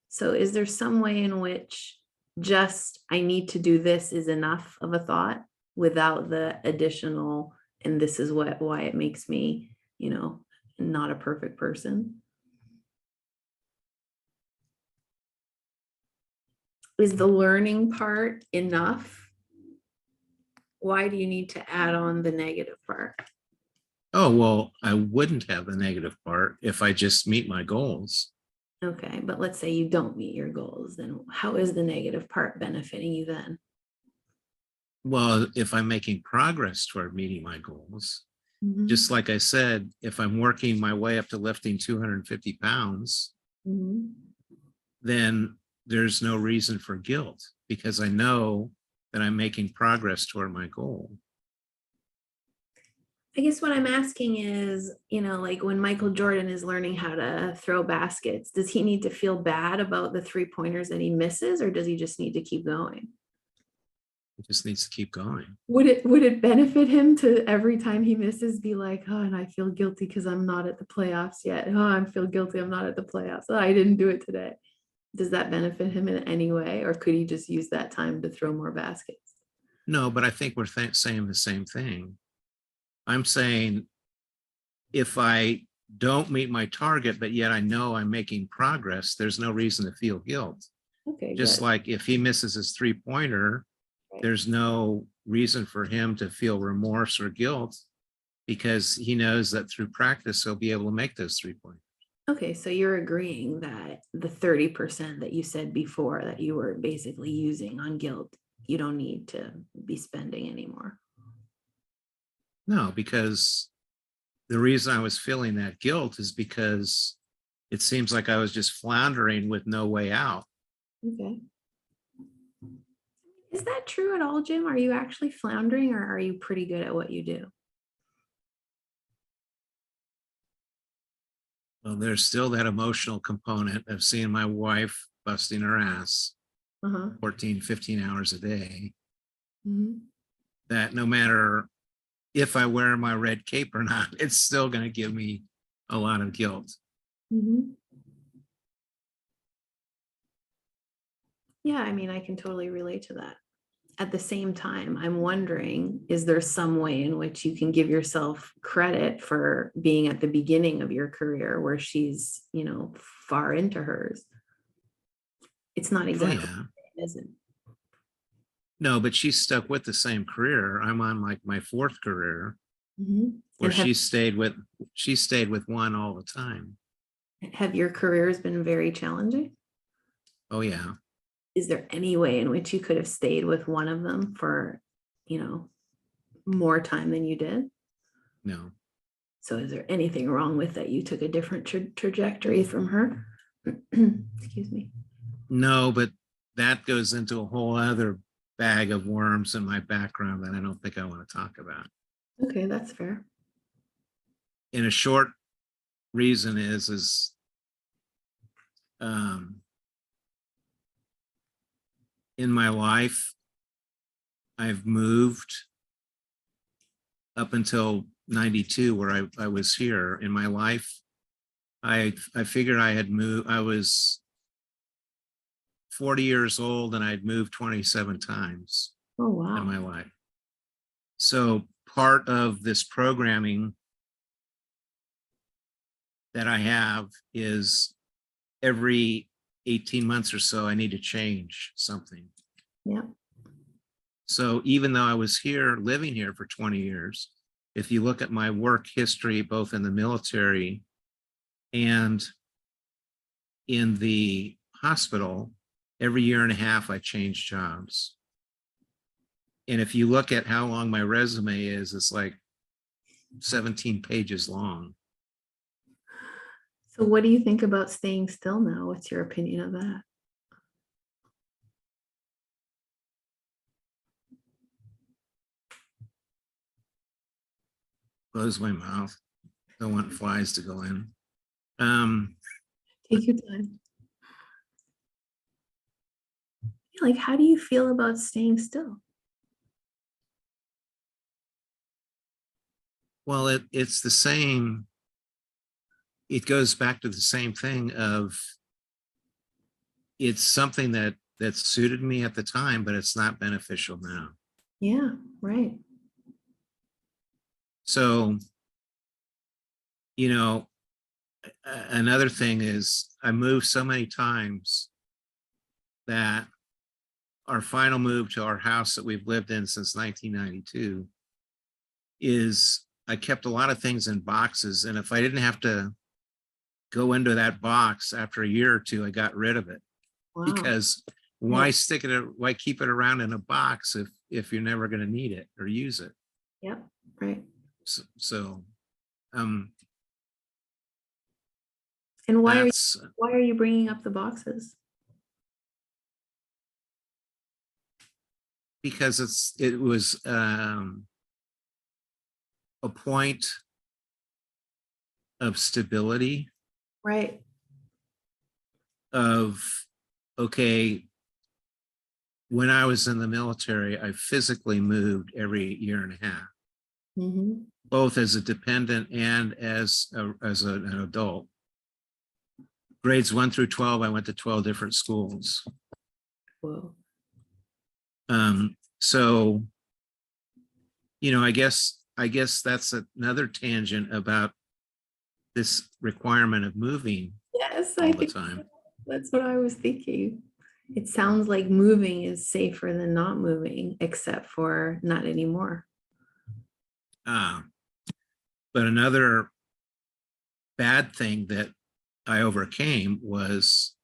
So is there some way in which just I need to do this is enough of a thought without the additional, and this is why it makes me, not a perfect person? Is the learning part enough? Why do you need to add on the negative part? Oh, well, I wouldn't have the negative part if I just meet my goals. Okay, but let's say you don't meet your goals, then how is the negative part benefiting you then? Well, if I'm making progress toward meeting my goals, Mhm. Just like I said, if I'm working my way up to lifting 250 pounds, Mhm. then there's no reason for guilt because I know that I'm making progress toward my goal. I guess what I'm asking is, like when Michael Jordan is learning how to throw baskets, does he need to feel bad about the 3-pointers that he misses, or does he just need to keep going? It just needs to keep going. Would it benefit him to every time he misses be like, oh, and I feel guilty because I'm not at the playoffs yet. Oh, I feel guilty I'm not at the playoffs. Oh, I didn't do it today. Does that benefit him in any way, or could he just use that time to throw more baskets? No, but I think we're saying the same thing. I'm saying if I don't meet my target, but yet I know I'm making progress, there's no reason to feel guilt. Okay, Just good. like if he misses his 3-pointer, Right. there's no reason for him to feel remorse or guilt because he knows that through practice, he'll be able to make those 3-pointers. Okay, so you're agreeing that the 30% that you said before that you were basically using on guilt, you don't need to be spending anymore. No, because the reason I was feeling that guilt is because it seems like I was just floundering with no way out. Okay. Is that true at all, Jim? Are you actually floundering, or are you pretty good at what you do? Well, there's still that emotional component of seeing my wife busting her ass Uh-huh. 14, 15 hours a day, Mhm. that no matter if I wear my red cape or not, it's still going to give me a lot of guilt. Mhm. Yeah, I mean, I can totally relate to that. At the same time, I'm wondering, is there some way in which you can give yourself credit for being at the beginning of your career where she's, far into hers? It's not Oh, exactly, yeah. is it? No, but she's stuck with the same career. I'm on like my 4th career Mhm. where And she stayed with one all the time. have your careers been very challenging? Oh, yeah. Is there any way in which you could have stayed with one of them for, you know, more time than you did? No, So is there anything wrong with that you took a different trajectory from her? Excuse me. no, but that goes into a whole other bag of worms in my background that I don't think I want to talk about. Okay, that's fair. In a short reason is um, in my life, I've moved up until 92 where I was here in my life. I figured I had moved, I was 40 years old and I'd moved 27 times Oh, in wow. my life. So part of this programming that I have is every 18 months or so, I need to change something. Yeah. So even though I was here, living here for 20 years, if you look at my work history, both in the military and in the hospital, every year and a half, I change jobs. And if you look at how long my resume is, it's like 17 pages long. So what do you think about staying still now? What's your opinion of that? Close my mouth. Don't want flies to go in. Um, Take your time. Like, how do you feel about staying still? well, it's the same. It goes back to the same thing of it's something that suited me at the time, but it's not beneficial now. Yeah, right. So, you know, another thing is I moved so many times that our final move to our house that we've lived in since 1992 is I kept a lot of things in boxes. And if I didn't have to go into that box after a year or two, I got rid of it Wow. because Yeah. why keep it around in a box if you're never going to need it or use it? Yep. Right. So And that's why are you bringing up the boxes? because it was a point of stability Right. of, okay, when I was in the military, I physically moved every year and a half, Mm-hmm. both as a dependent and as an adult. Grades 1 through 12, I went to 12 different schools. Whoa. So, I guess that's another tangent about this requirement of moving Yes, I all the think time. that's what I was thinking. It sounds like moving is safer than not moving, except for not anymore. But another bad thing that I overcame was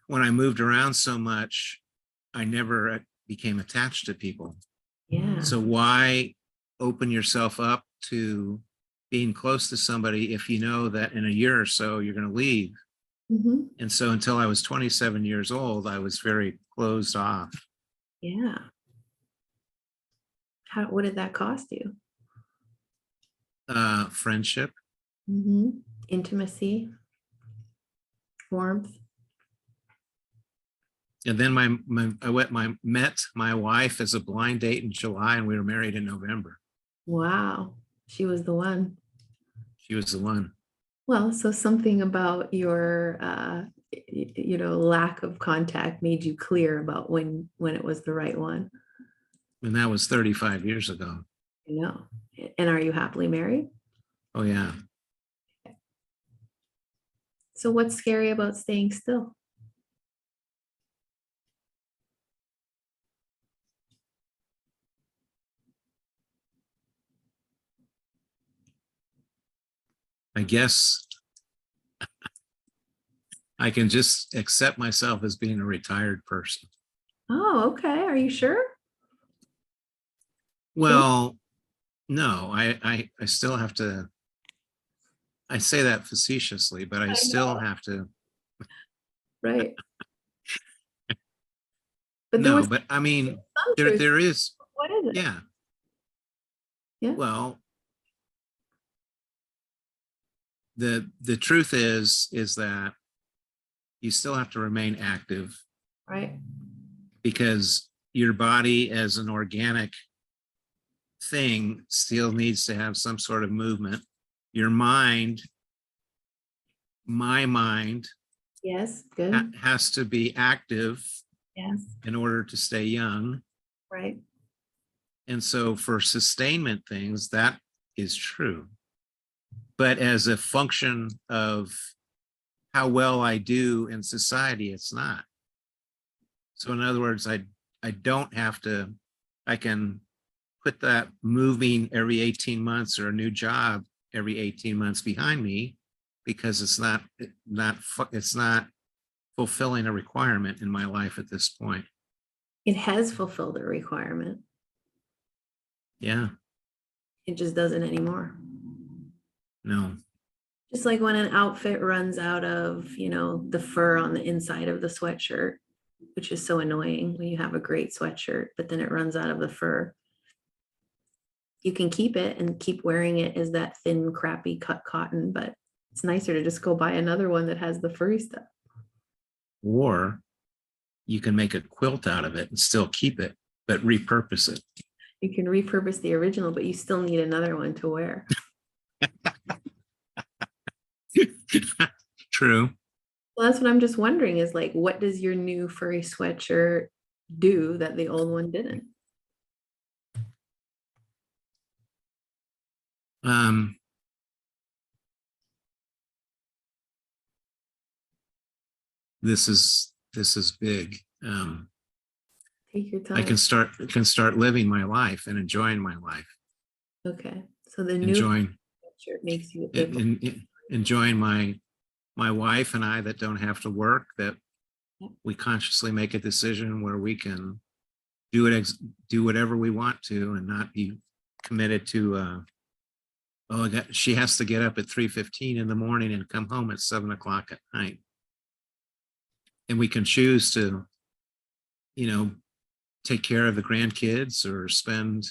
when I moved around so much, I never became attached to people. Yeah. So why open yourself up to being close to somebody if you know that in a year or so you're going to leave? Mm-hmm. And so until I was 27 years old, I was very closed off. Yeah. What did that cost you? Friendship. Mm-hmm. Intimacy, warmth. And then I met my wife as a blind date in July, and we were married in November. Wow. She was the one. She was the one. Well, so something about your lack of contact made you clear about when it was the right one. And that was 35 years ago. You know. And are you happily married? Oh, yeah. So what's scary about staying still? I guess I can just accept myself as being a retired person. Oh, okay. Are you sure? Well, no, I still have to. I say that facetiously, but I I still know. have to. Right. But there No, was but I mean, some truth. there is, What is it? yeah. Yeah. Well, the truth is that you still have to remain active Right. because your body as an organic thing still needs to have some sort of movement. Your mind, my mind, Yes. Good. has to be active Yes. in order to stay young. Right. And so for sustainment things, that is true. But as a function of how well I do in society, it's not. So in other words, I don't have to, I can put that moving every 18 months or a new job every 18 months behind me because it's not fulfilling a requirement in my life at this point. It has fulfilled a requirement. Yeah, It just doesn't anymore. no. Just like when an outfit runs out of, the fur on the inside of the sweatshirt, which is so annoying when you have a great sweatshirt, but then it runs out of the fur. You can keep it and keep wearing it as that thin, crappy cut cotton, but it's nicer to just go buy another one that has the furry stuff. Or you can make a quilt out of it and still keep it, but repurpose it. You can repurpose the original, but you still need another one to wear. True. Well, that's what I'm just wondering is like, what does your new furry sweatshirt do that the old one didn't? This is big. Take your I time. can start living my life and enjoying my life. Okay. So the new Enjoying sweatshirt makes you able. enjoying my wife and I that don't have to work, that we consciously make a decision where we can do whatever we want to and not be committed to, she has to get up at 3:15 in the morning and come home at 7 o'clock at night. And we can choose to, take care of the grandkids or spend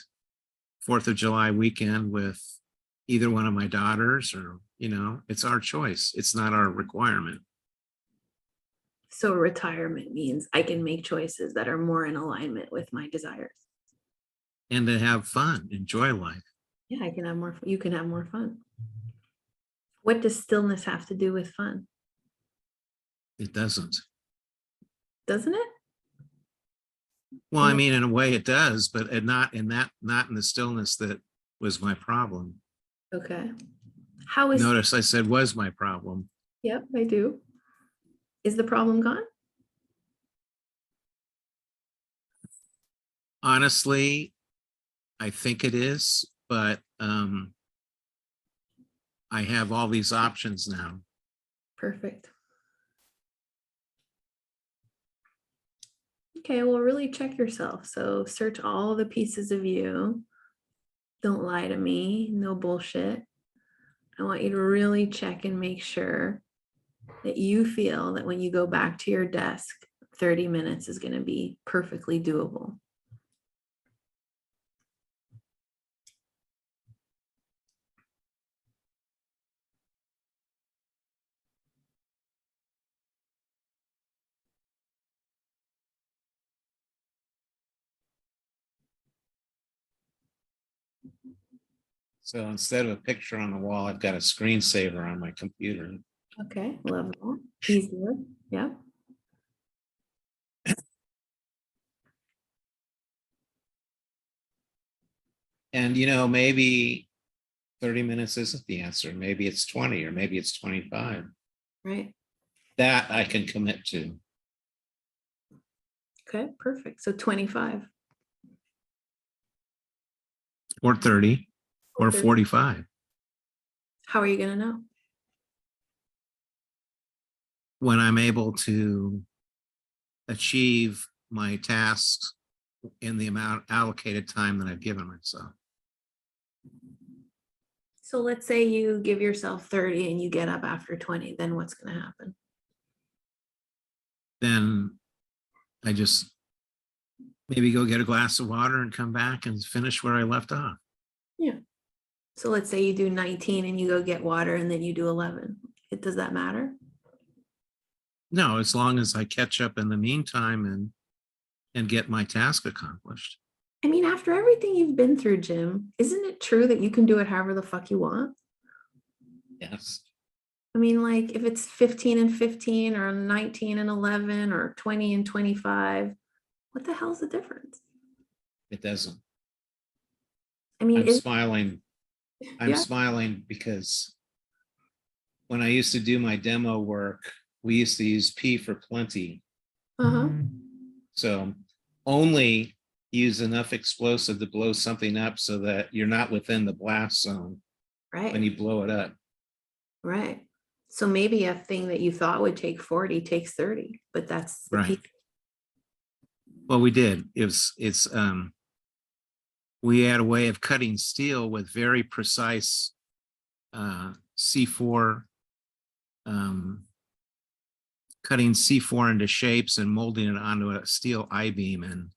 4th of July weekend with either one of my daughters, or, it's our choice. It's not our requirement. So retirement means I can make choices that are more in alignment with my desires. And to have fun, enjoy life. Yeah, I can have more. You can have more fun. What does stillness have to do with fun? It doesn't. Doesn't it? Well, I mean, in a way it does, but not in the stillness that was my problem. Okay. How is? Notice I said was my problem. Yep, I do. Is the problem gone? Honestly, I think it is, but I have all these options now. Perfect. Okay, well, really check yourself. So search all the pieces of you. Don't lie to me. No bullshit. I want you to really check and make sure that you feel that when you go back to your desk, 30 minutes is going to be perfectly doable. So instead of a picture on the wall, I've got a screensaver on my computer. Okay, love that. Easier. Yeah. And, maybe 30 minutes isn't the answer. Maybe it's 20, or maybe it's 25. Right. That I can commit to. Okay, perfect. So 25. Or 30, or 30. 45. How are you going to know? When I'm able to achieve my tasks in the amount allocated time that I've given myself. So let's say you give yourself 30 and you get up after 20, then what's going to happen? Then I just maybe go get a glass of water and come back and finish where I left off. Yeah. So let's say you do 19 and you go get water and then you do 11. Does that matter? No, as long as I catch up in the meantime and get my task accomplished. I mean, after everything you've been through, Jim, isn't it true that you can do it however the fuck you want? Yes. I mean, like if it's 15 and 15 or 19 and 11 or 20 and 25, what the hell's the difference? It doesn't. I mean, I'm smiling. I'm yeah. smiling because when I used to do my demo work, we used to use P for plenty. Uh-huh. So only use enough explosive to blow something up so that you're not within the blast zone when you blow it up. Right. So maybe a thing that you thought would take 40 takes 30, but that's the right. Well, we did. We had a way of cutting steel with very precise C4, cutting C4 into shapes and molding it onto a steel I-beam. And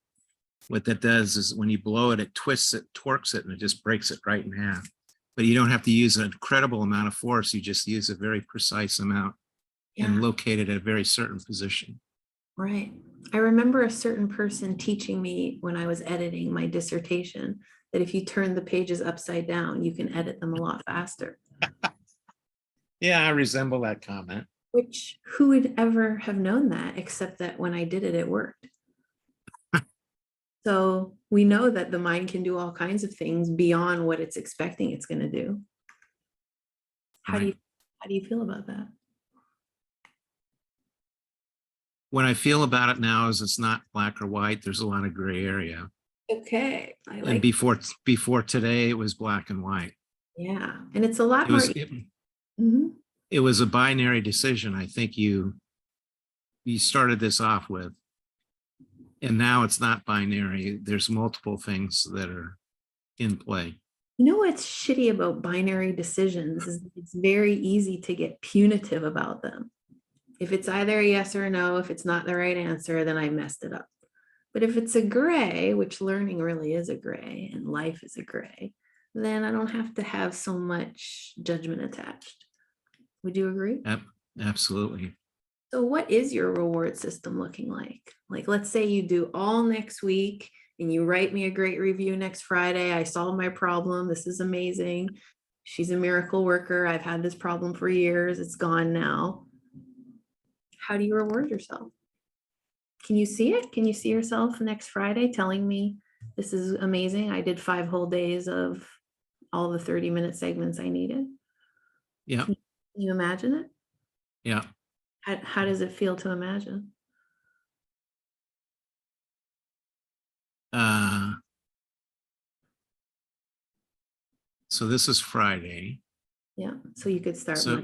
what that does is when you blow it, it twists it, torques it, and it just breaks it right in half. But you don't have to use an incredible amount of force. You just use a very precise amount and locate it at a very certain position. Right. I remember a certain person teaching me when I was editing my dissertation that if you turn the pages upside down, you can edit them a lot faster. Yeah, I resemble that comment. Which, who would ever have known that, except that when I did it, it worked. So we know that the mind can do all kinds of things beyond what it's expecting it's going to do. How do you feel about that? What I feel about it now is it's not black or white. There's a lot of gray area. Okay. And before today, it was black and white. Yeah. And it's a lot more. It was a binary decision. I think you started this off with, and now it's not binary. There's multiple things that are in play. You know what's shitty about binary decisions is it's very easy to get punitive about them. If it's either a yes or a no, if it's not the right answer, then I messed it up. But if it's a gray, which learning really is a gray and life is a gray, then I don't have to have so much judgment attached. Would you agree? Absolutely. So what is your reward system looking like? Like, let's say you do all next week and you write me a great review next Friday. I solved my problem. This is amazing. She's a miracle worker. I've had this problem for years. It's gone now. How do you reward yourself? Can you see it? Can you see yourself next Friday telling me this is amazing? I did 5 whole days of all the 30-minute segments I needed. Yeah. Can you imagine it? Yeah. How does it feel to imagine? So this is Friday. Yeah. So you could start So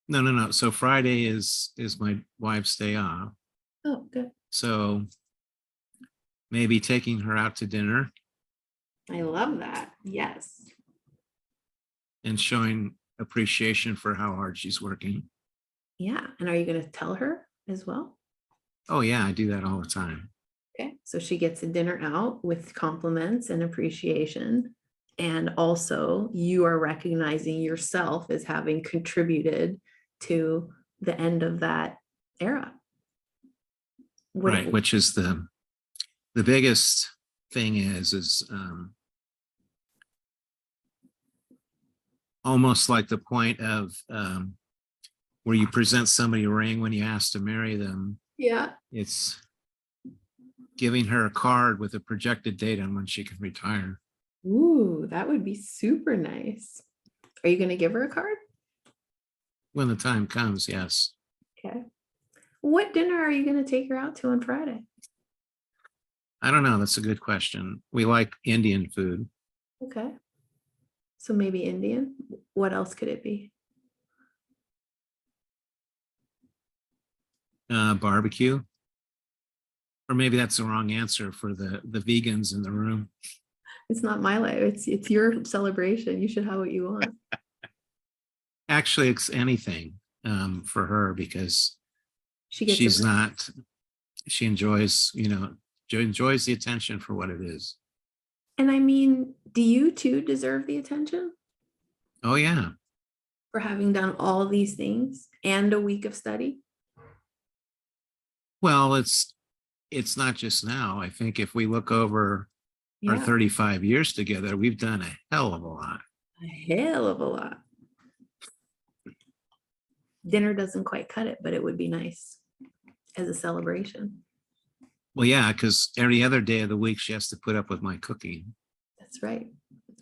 Monday. no. So Friday is my wife's day off. Oh, good. So maybe taking her out to dinner I love that. Yes. and showing appreciation for how hard she's working. Yeah. And are you going to tell her as well? Oh yeah, I do that all the time. Okay. So she gets a dinner out with compliments and appreciation. And also, you are recognizing yourself as having contributed to the end of that era. Right, which is the biggest thing is almost like the point of where you present somebody a ring when you ask to marry them. Yeah. It's giving her a card with a projected date on when she can retire. Ooh, that would be super nice. Are you going to give her a card? When the time comes, yes. Okay. What dinner are you going to take her out to on Friday? I don't know. That's a good question. We like Indian food. Okay. So maybe Indian. What else could it be? Barbecue. Or maybe that's the wrong answer for the vegans in the room. It's not my life. It's your celebration. You should have what you want. Actually, it's anything for her because She enjoys, enjoys the attention for what it is. And I mean, do you too deserve the attention Oh yeah. for having done all these things and a week of study? Well, it's not just now. I think if we look over our 35 years together, we've done a hell of a lot. A hell of a lot. Dinner doesn't quite cut it, but it would be nice as a celebration. Well, yeah, because every other day of the week she has to put up with my cooking. That's right.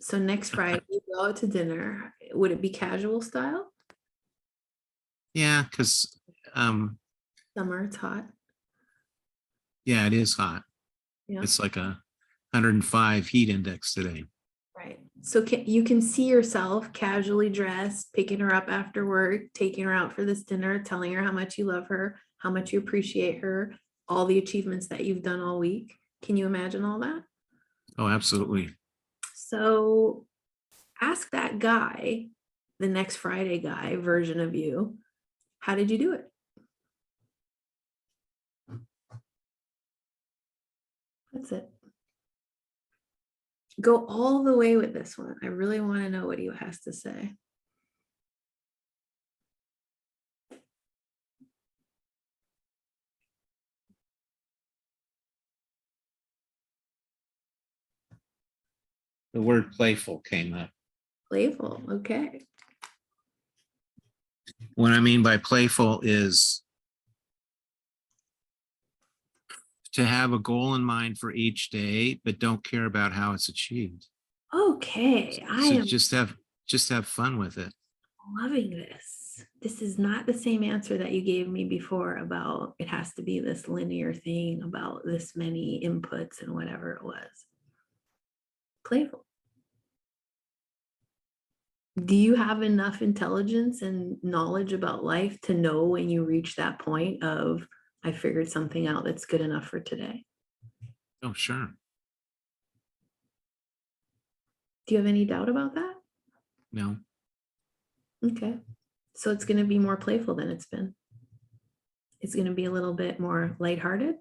So next Friday, we go out to dinner. Would it be casual style? Yeah, because summer, it's hot. Yeah, it is hot. Yeah. It's like 105 heat index today. Right. So you can see yourself casually dressed, picking her up after work, taking her out for this dinner, telling her how much you love her, how much you appreciate her, all the achievements that you've done all week. Can you imagine all that? Oh, absolutely. So ask that guy, the next Friday guy version of you, how did you do it? That's it. Go all the way with this one. I really want to know what he has to say. The word playful came up. Playful, okay. What I mean by playful is to have a goal in mind for each day, but don't care about how it's achieved. Okay, I am just have fun with it. Loving this. This is not the same answer that you gave me before about it has to be this linear thing about this many inputs and whatever it was. Playful. Do you have enough intelligence and knowledge about life to know when you reach that point of, I figured something out that's good enough for today? Oh, sure. Do you have any doubt about that? No, Okay. So it's going to be more playful than it's been. It's going to be a little bit more lighthearted,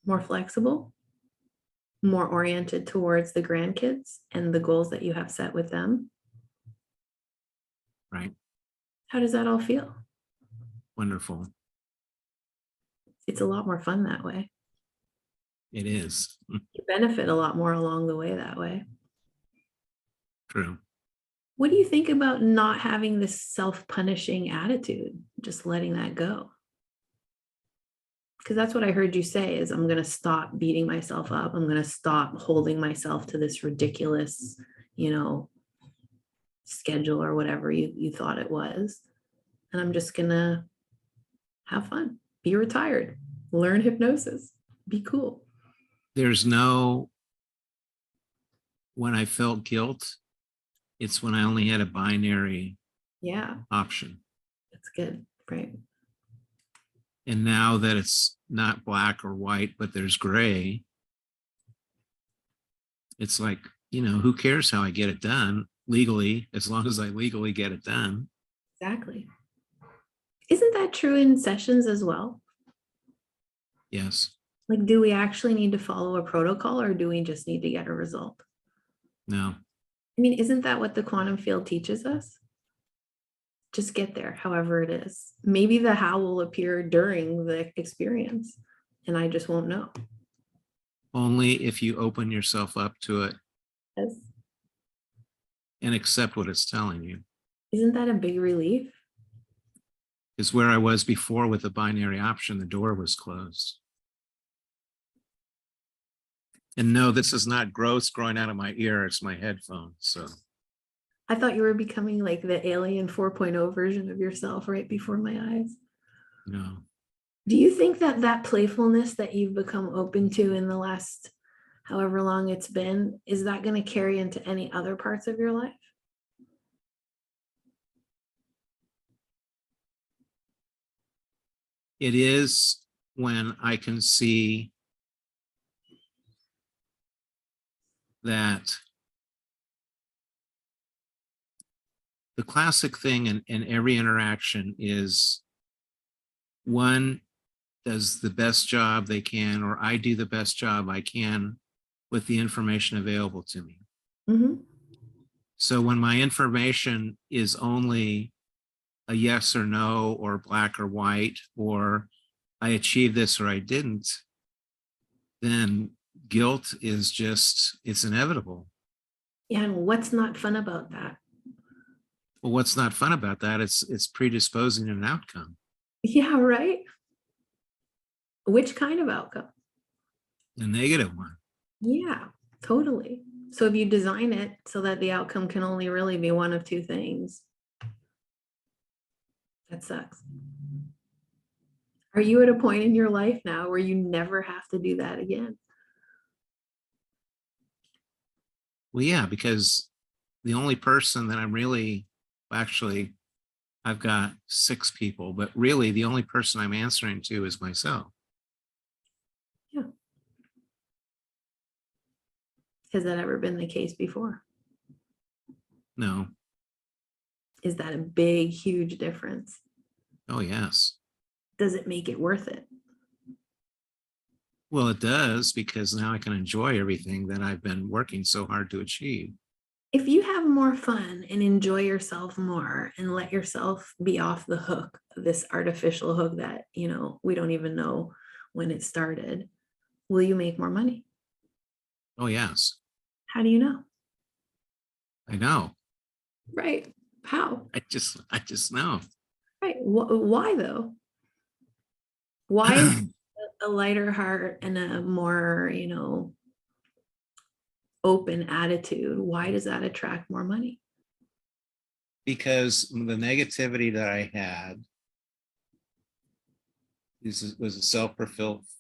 more flexible, more oriented towards the grandkids and the goals that you have set with them. right. How does that all feel? Wonderful. It's a lot more fun that way. It is. You benefit a lot more along the way that way. True. What do you think about not having this self-punishing attitude, just letting that go? Because that's what I heard you say is I'm going to stop beating myself up. I'm going to stop holding myself to this ridiculous, schedule or whatever you thought it was. And I'm just going to have fun, be retired, learn hypnosis, be cool. There's no, when I felt guilt, it's when I only had a binary option. That's good. Right. And now that it's not black or white, but there's gray, it's like, who cares how I get it done legally, as long as I legally get it done. Exactly. Isn't that true in sessions as well? Yes. Like, do we actually need to follow a protocol or do we just need to get a result? No. I mean, isn't that what the quantum field teaches us? Just get there, however it is. Maybe the how will appear during the experience, and I just won't know. Only if you open yourself up to it Yes. and accept what it's telling you. Isn't that a big relief? Because where I was before with the binary option, the door was closed. And no, this is not gross growing out of my ear. It's my headphones. So I thought you were becoming like the alien 4.0 version of yourself right before my eyes. no. Do you think that that playfulness that you've become open to in the last however long it's been, is that going to carry into any other parts of your life? It is when I can see that the classic thing in every interaction is one does the best job they can, or I do the best job I can with the information available to me. Mm-hmm. So when my information is only a yes or no, or black or white, or I achieved this or I didn't, then guilt is just, it's inevitable. Yeah, and what's not fun about that? Well, what's not fun about that? It's predisposing an outcome. Yeah, right. Which kind of outcome? A negative one. Yeah, totally. So if you design it so that the outcome can only really be one of two things, that sucks. Are you at a point in your life now where you never have to do that again? Well, yeah, because the only person that I'm really, actually, I've got 6 people, but really the only person I'm answering to is myself. Yeah. Has that ever been the case before? No. Is that a big, huge difference? Oh, yes. Does it make it worth it? Well, it does, because now I can enjoy everything that I've been working so hard to achieve. If you have more fun and enjoy yourself more and let yourself be off the hook, this artificial hook that, we don't even know when it started, will you make more money? Oh, yes. How do you know? I know. Right. How? I just know. Right. Why though? Why is a lighter heart and a more, open attitude, why does that attract more money? Because the negativity that I had was a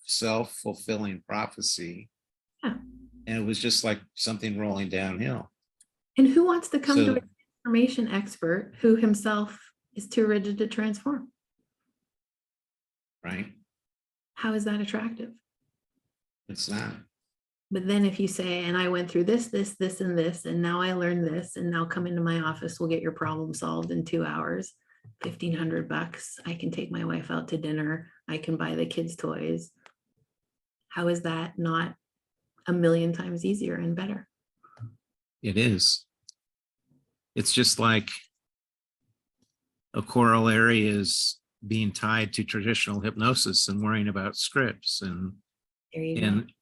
self-fulfilling prophecy. Yeah. And it was just like something rolling downhill. And who wants to come to So, a transformation expert who himself is too rigid to transform? right? How is that attractive? It's not. But then if you say, and I went through this, and this, and now I learned this, and now come into my office, we'll get your problem solved in 2 hours, $1,500. I can take my wife out to dinner. I can buy the kids toys. How is that not a million times easier and better? It is. It's just like a corollary is being tied to traditional hypnosis and worrying about scripts and There you go. and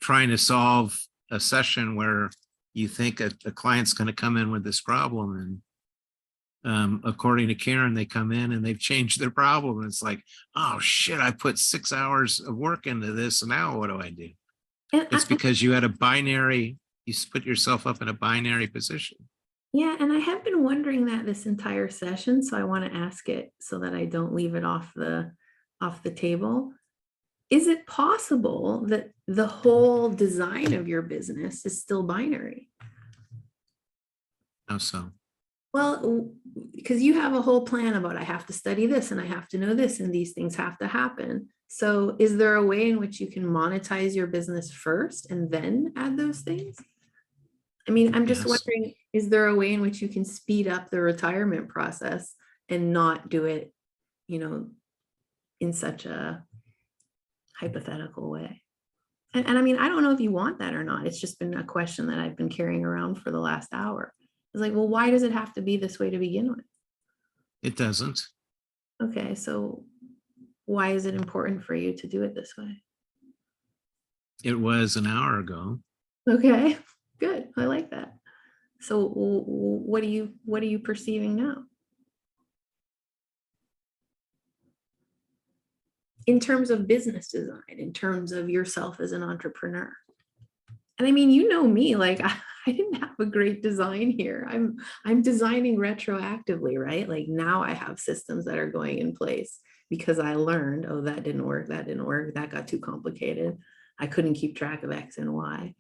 trying to solve a session where you think a client's going to come in with this problem, and according to Karen, they come in and they've changed their problem, and it's like, oh shit, I put 6 hours of work into this, and now what do I do? And It's because you put yourself up in a binary position. yeah, and I have been wondering that this entire session, so I want to ask it so that I don't leave it off the table. Is it possible that the whole design of your business is still binary? How so? Well, because you have a whole plan about I have to study this and I have to know this and these things have to happen. So is there a way in which you can monetize your business first and then add those things? I mean, I'm just Yes. wondering, is there a way in which you can speed up the retirement process and not do it, in such a hypothetical way? And I mean, I don't know if you want that or not. It's just been a question that I've been carrying around for the last hour. It's like, well, why does it have to be this way to begin with? It doesn't. Okay, so why is it important for you to do it this way? It was an hour ago. Okay, good. I like that. So what are you perceiving now? In terms of business design, in terms of yourself as an entrepreneur. And I mean, you know me, like I didn't have a great design here. I'm designing retroactively, right? Like now I have systems that are going in place because I learned, oh, that didn't work, that got too complicated. I couldn't keep track of X and Y.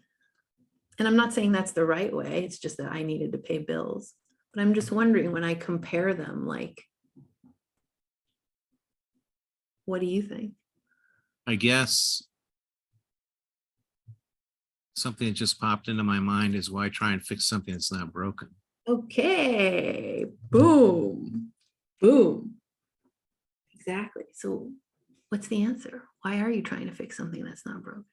And I'm not saying that's the right way. It's just that I needed to pay bills. But I'm just wondering, when I compare them, like, what do you think? I guess something that just popped into my mind is, why try and fix something that's not broken? Okay, boom, boom. Exactly. So what's the answer? Why are you trying to fix something that's not broken?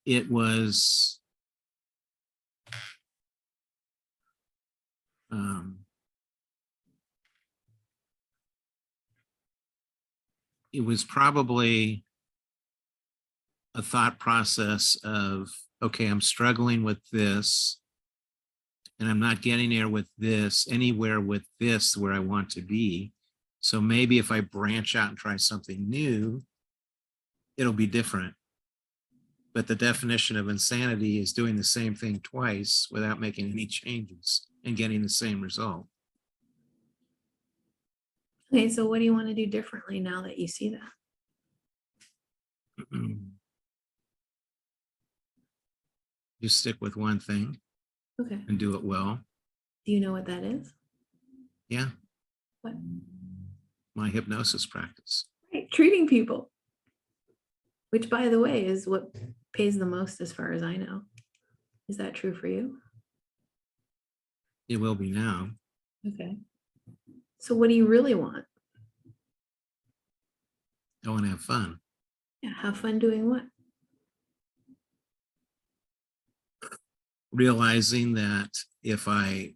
It was it was probably a thought process of, okay, I'm struggling with this and I'm not getting there with this, anywhere with this where I want to be. So maybe if I branch out and try something new, it'll be different. But the definition of insanity is doing the same thing twice without making any changes and getting the same result. Okay, so what do you want to do differently now that you see that? Just stick with one thing Okay. and do it well. Do you know what that is? Yeah, What? my hypnosis practice. Right, treating people, which by the way is what pays the most as far as I know. Is that true for you? It will be now. Okay. So what do you really want? I want to have fun. Yeah, have fun doing what? Realizing that if I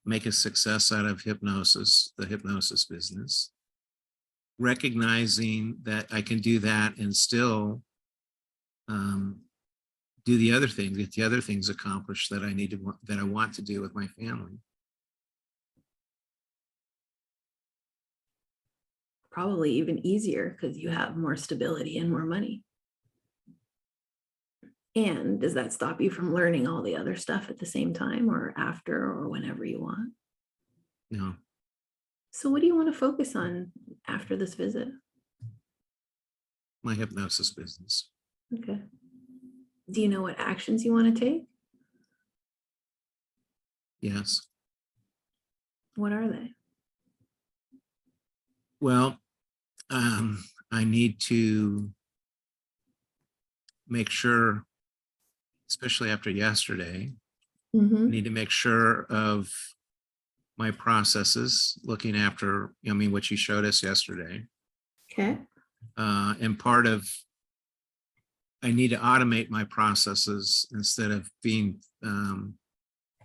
make a success out of hypnosis, the hypnosis business, recognizing that I can do that and still do the other things, get the other things accomplished that I want to do with my family. Probably even easier because you have more stability and more money. And does that stop you from learning all the other stuff at the same time or after or whenever you want? No. So what do you want to focus on after this visit? My hypnosis business. Okay. Do you know what actions you want to take? Yes. What are they? Well, I need to make sure, especially after yesterday, I Mm-hmm. need to make sure of my processes, looking after, I mean, what you showed us yesterday. Okay. And part of, I need to automate my processes instead of being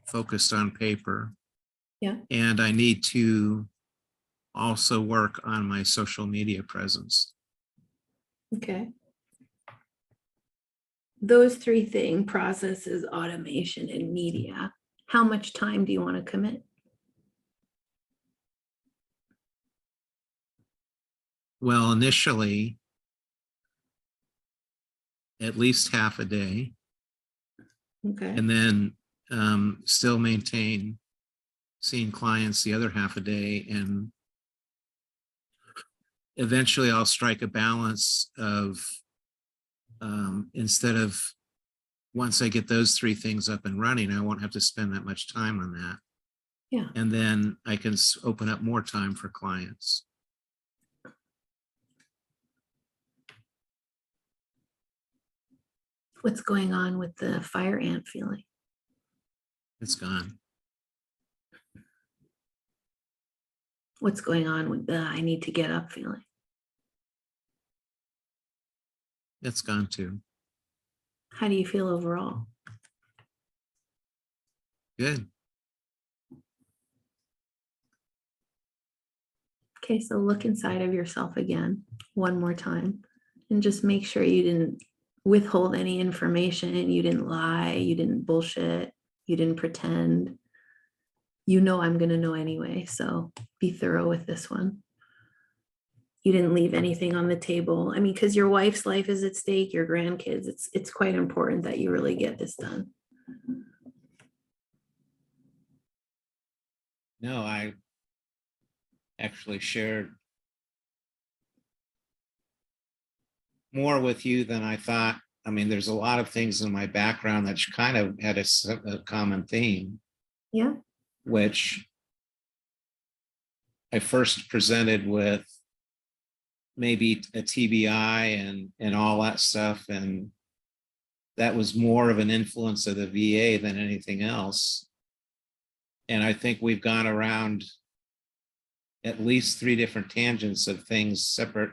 focused on paper. Yeah. And I need to also work on my social media presence. Okay. Those three things, processes, automation, and media. How much time do you want to commit? Well, initially, at least half a day, Okay. and then still maintain seeing clients the other half a day. And eventually I'll strike a balance of, instead of, once I get those three things up and running, I won't have to spend that much time on that. Yeah. And then I can open up more time for clients. What's going on with the fire ant feeling? It's gone. What's going on with the I need to get up feeling? It's gone too. How do you feel overall? Good. Okay, so look inside of yourself again, one more time, and just make sure you didn't withhold any information, you didn't lie, you didn't bullshit, you didn't pretend. You know I'm going to know anyway, so be thorough with this one. You didn't leave anything on the table. I mean, because your wife's life is at stake, your grandkids, it's quite important that you really get this done. No, I actually shared more with you than I thought. I mean, there's a lot of things in my background that kind of had a common theme, Yeah. which I first presented with maybe a TBI and all that stuff. And that was more of an influence of the VA than anything else. And I think we've gone around at least three different tangents of things, separate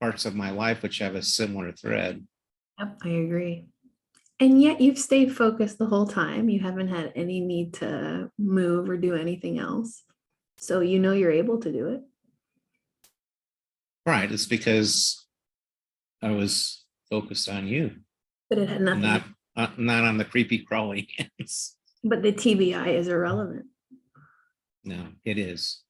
parts of my life, which have a similar thread. Yep, I agree. And yet you've stayed focused the whole time. You haven't had any need to move or do anything else. So you know you're able to do it. Right. It's because I was focused on you, But it had and nothing. not on the creepy crawly ants. But the TBI is irrelevant. No, it is.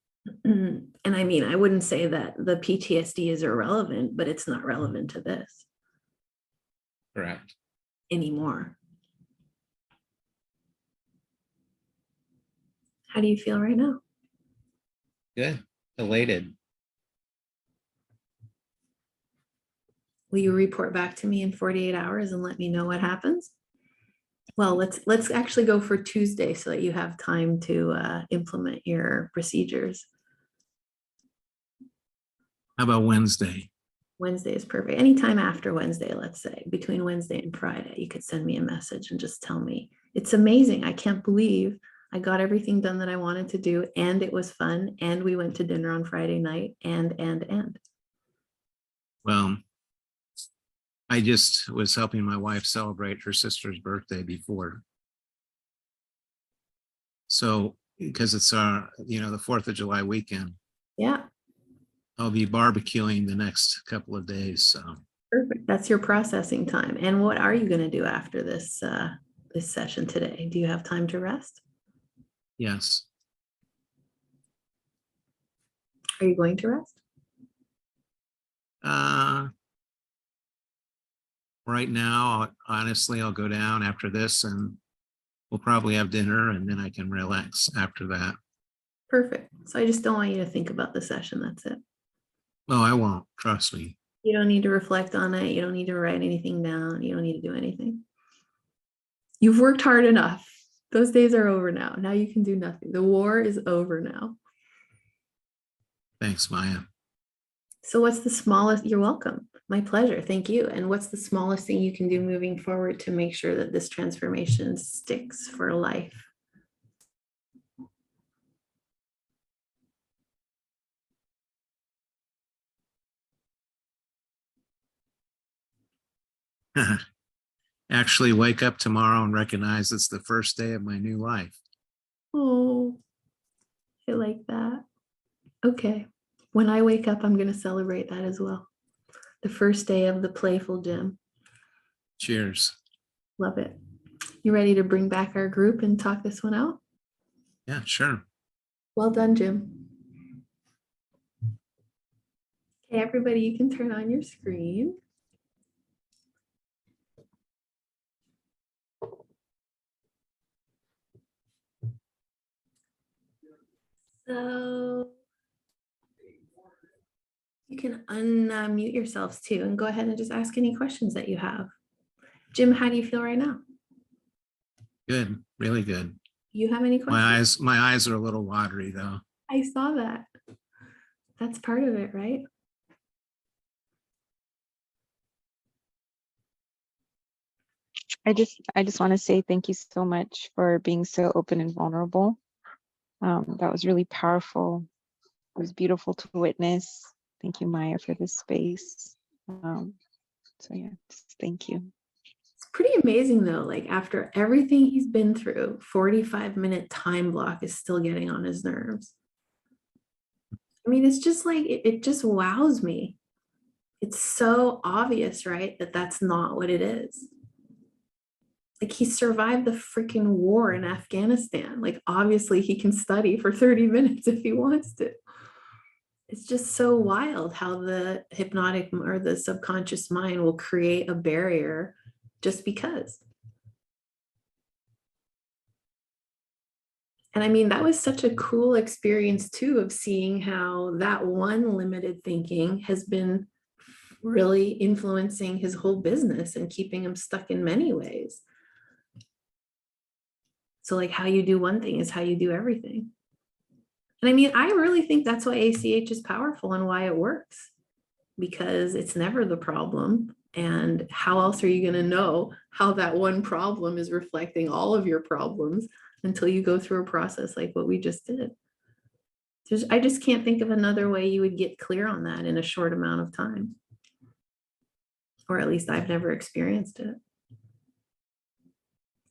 And I mean, I wouldn't say that the PTSD is irrelevant, but it's not relevant to this Correct. anymore. How do you feel right now? Good. Elated. Will you report back to me in 48 hours and let me know what happens? Well, let's actually go for Tuesday so that you have time to implement your procedures. How about Wednesday? Wednesday is perfect. Anytime after Wednesday, let's say between Wednesday and Friday, you could send me a message and just tell me. It's amazing. I can't believe I got everything done that I wanted to do, and it was fun, and we went to dinner on Friday night, and. Well, I just was helping my wife celebrate her sister's birthday before. So, because it's the 4th of July weekend, Yeah, I'll be barbecuing the next couple of days. So, perfect. That's your processing time. And what are you going to do after this session today? Do you have time to rest? yes. Are you going to rest? Right now, honestly, I'll go down after this and we'll probably have dinner, and then I can relax after that. Perfect. So I just don't want you to think about the session. That's it. No, I won't. Trust me. You don't need to reflect on it. You don't need to write anything down. You don't need to do anything. You've worked hard enough. Those days are over now. Now you can do nothing. The war is over now. Thanks, Maya. So what's the smallest, you're welcome. My pleasure. Thank you. And what's the smallest thing you can do moving forward to make sure that this transformation sticks for life? Actually wake up tomorrow and recognize it's the first day of my new life. Oh, I like that. Okay. When I wake up, I'm going to celebrate that as well. The first day of the playful gym. Cheers. Love it. You ready to bring back our group and talk this one out? Yeah, sure. Well done, Jim. Okay, everybody, you can turn on your screen. So you can unmute yourselves too and go ahead and just ask any questions that you have. Jim, how do you feel right now? Good. Really good. You have any questions? My eyes are a little watery though. I saw that. That's part of it, right? I just want to say thank you so much for being so open and vulnerable. That was really powerful. It was beautiful to witness. Thank you, Maya, for this space. So yeah, just thank you. It's pretty amazing though, like after everything he's been through, 45-minute time block is still getting on his nerves. I mean, it's just like, it just wows me. It's so obvious, right? That that's not what it is. Like he survived the freaking war in Afghanistan. Like obviously he can study for 30 minutes if he wants to. It's just so wild how the hypnotic or the subconscious mind will create a barrier just because. And I mean, that was such a cool experience too, of seeing how that one limited thinking has been really influencing his whole business and keeping him stuck in many ways. So like how you do one thing is how you do everything. And I mean, I really think that's why ACH is powerful and why it works, because it's never the problem. And how else are you going to know how that one problem is reflecting all of your problems until you go through a process like what we just did? I just can't think of another way you would get clear on that in a short amount of time. Or at least I've never experienced it.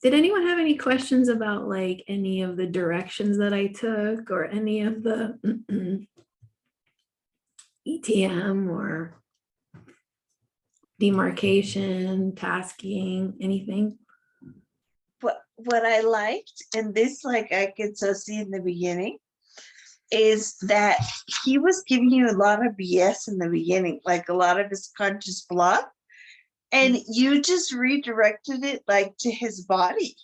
Did anyone have any questions about like any of the directions that I took or any of the ETM or demarcation, tasking, anything? What I liked, and this like I could so see in the beginning, is that he was giving you a lot of BS in the beginning, like a lot of his conscious block, and you just redirected it like to his body.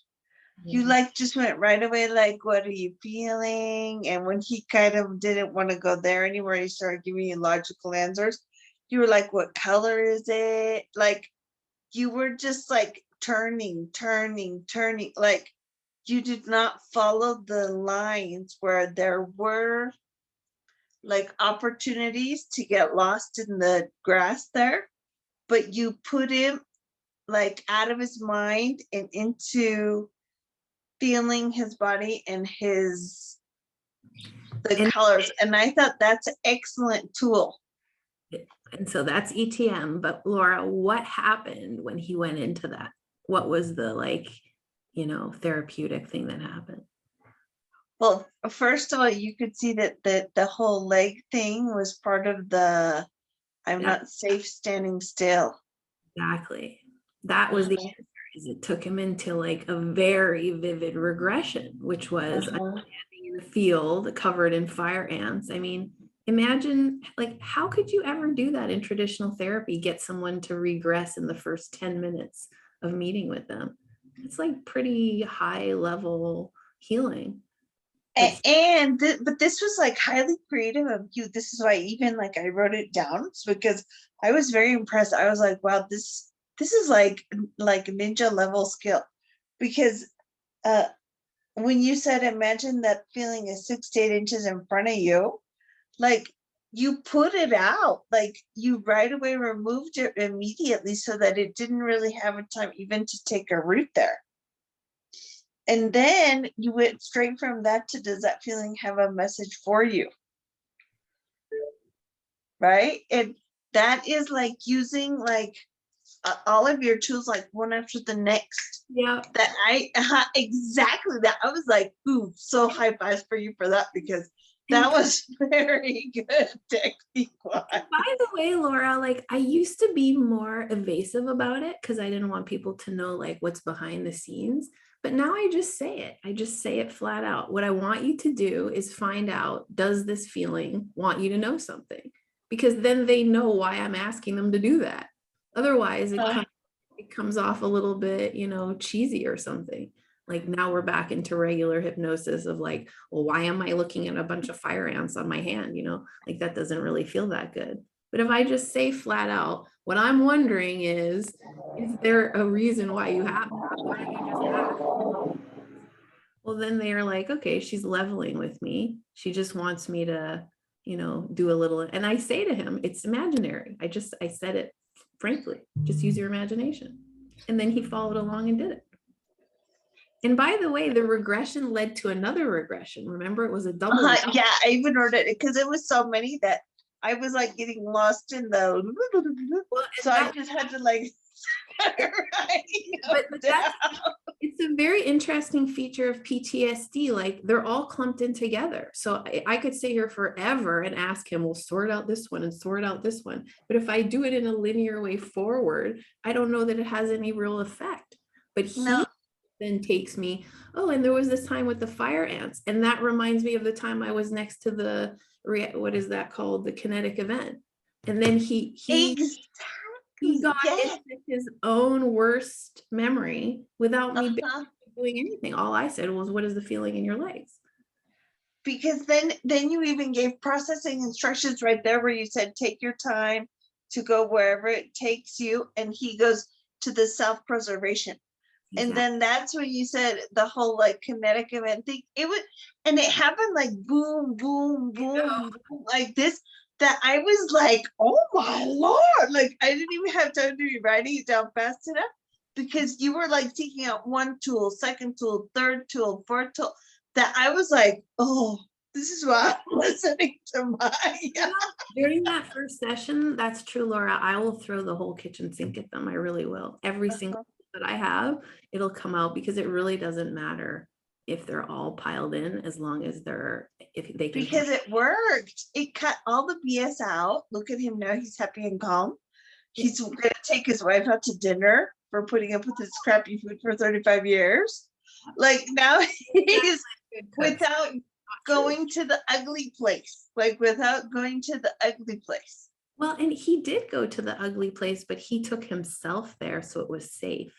You like just went right away, like, what are you feeling? And when he kind of didn't want to go there anymore, he started giving you logical answers. You were like, what color is it? Like, you were just like turning, like you did not follow the lines where there were like opportunities to get lost in the grass there, but you put him like out of his mind and into feeling his body and the colors. And I thought that's an excellent tool. And so that's ETM. But Laura, what happened when he went into that? What was the like, you know, therapeutic thing that happened? Well, first of all, you could see that the whole leg thing was part of the I'm not safe standing still. Exactly. That was the answer. Is it took him into like a very vivid regression, which was standing in the field covered in fire ants. I mean, imagine like how could you ever do that in traditional therapy? Get someone to regress in the first 10 minutes of meeting with them. It's like pretty high level healing. But this was like highly creative of you. This is why even like I wrote it down because I was very impressed. I was like, wow, this is like ninja level skill, because when you said imagine that feeling is 6 to 8 inches in front of you, like you put it out, like you right away removed it immediately so that it didn't really have a time even to take a root there. And then you went straight from that to, does that feeling have a message for you? Right? And that is like using like all of your tools, like one after the next. Yeah. That exactly that. I was like, ooh, so high fives for you for that, because that was very good technique. By the way, Laura, like I used to be more evasive about it because I didn't want people to know like what's behind the scenes. But now I just say it. I just say it flat out. What I want you to do is find out, does this feeling want you to know something? Because then they know why I'm asking them to do that. Otherwise, it comes off a little bit, cheesy or something. Like now we're back into regular hypnosis of like, well, why am I looking at a bunch of fire ants on my hand? Like that doesn't really feel that good. But if I just say flat out, what I'm wondering is there a reason why you have that? Why don't you just ask? Well, then they are like, okay, she's leveling with me. She just wants me to, do a little. And I say to him, it's imaginary. I said it frankly, just use your imagination. And then he followed along and did it. And by the way, the regression led to another regression. Remember, it was a double. Yeah, I even wrote it because it was so many that I was like getting lost in the. Well, so I just had to like. But it's a very interesting feature of PTSD. Like they're all clumped in together. So I could stay here forever and ask him, we'll sort out this one and sort out this one. But if I do it in a linear way forward, I don't know that it has any real effect. But he then takes me, oh, and there was this time with the fire ants. And that reminds me of the time I was next to the, what is that called? The kinetic event. And then he got into his own worst memory without me doing anything. All I said was, what is the feeling in your legs? Because then you even gave processing instructions right there where you said, take your time to go wherever it takes you. And he goes to the self-preservation. Exactly. And then that's when you said the whole like kinetic event thing. It would, and it happened like boom, boom, boom, boom, like this. That I was like, oh my Lord, like I didn't even have time to be writing it down fast enough because you were like taking out one tool, second tool, third tool, fourth tool, that I was like, oh, this is why I'm listening to Maya. During that first session, that's true, Laura. I will throw the whole kitchen sink at them. I really will. Every single that I have, it'll come out because it really doesn't matter if they're all piled in, as long as if they can. Because it worked. It cut all the BS out. Look at him now. He's happy and calm. He's going to take his wife out to dinner for putting up with this crappy food for 35 years. Like now he's without going to the ugly place. Like without going to the ugly place. Well, and he did go to the ugly place, but he took himself there, so it was safe.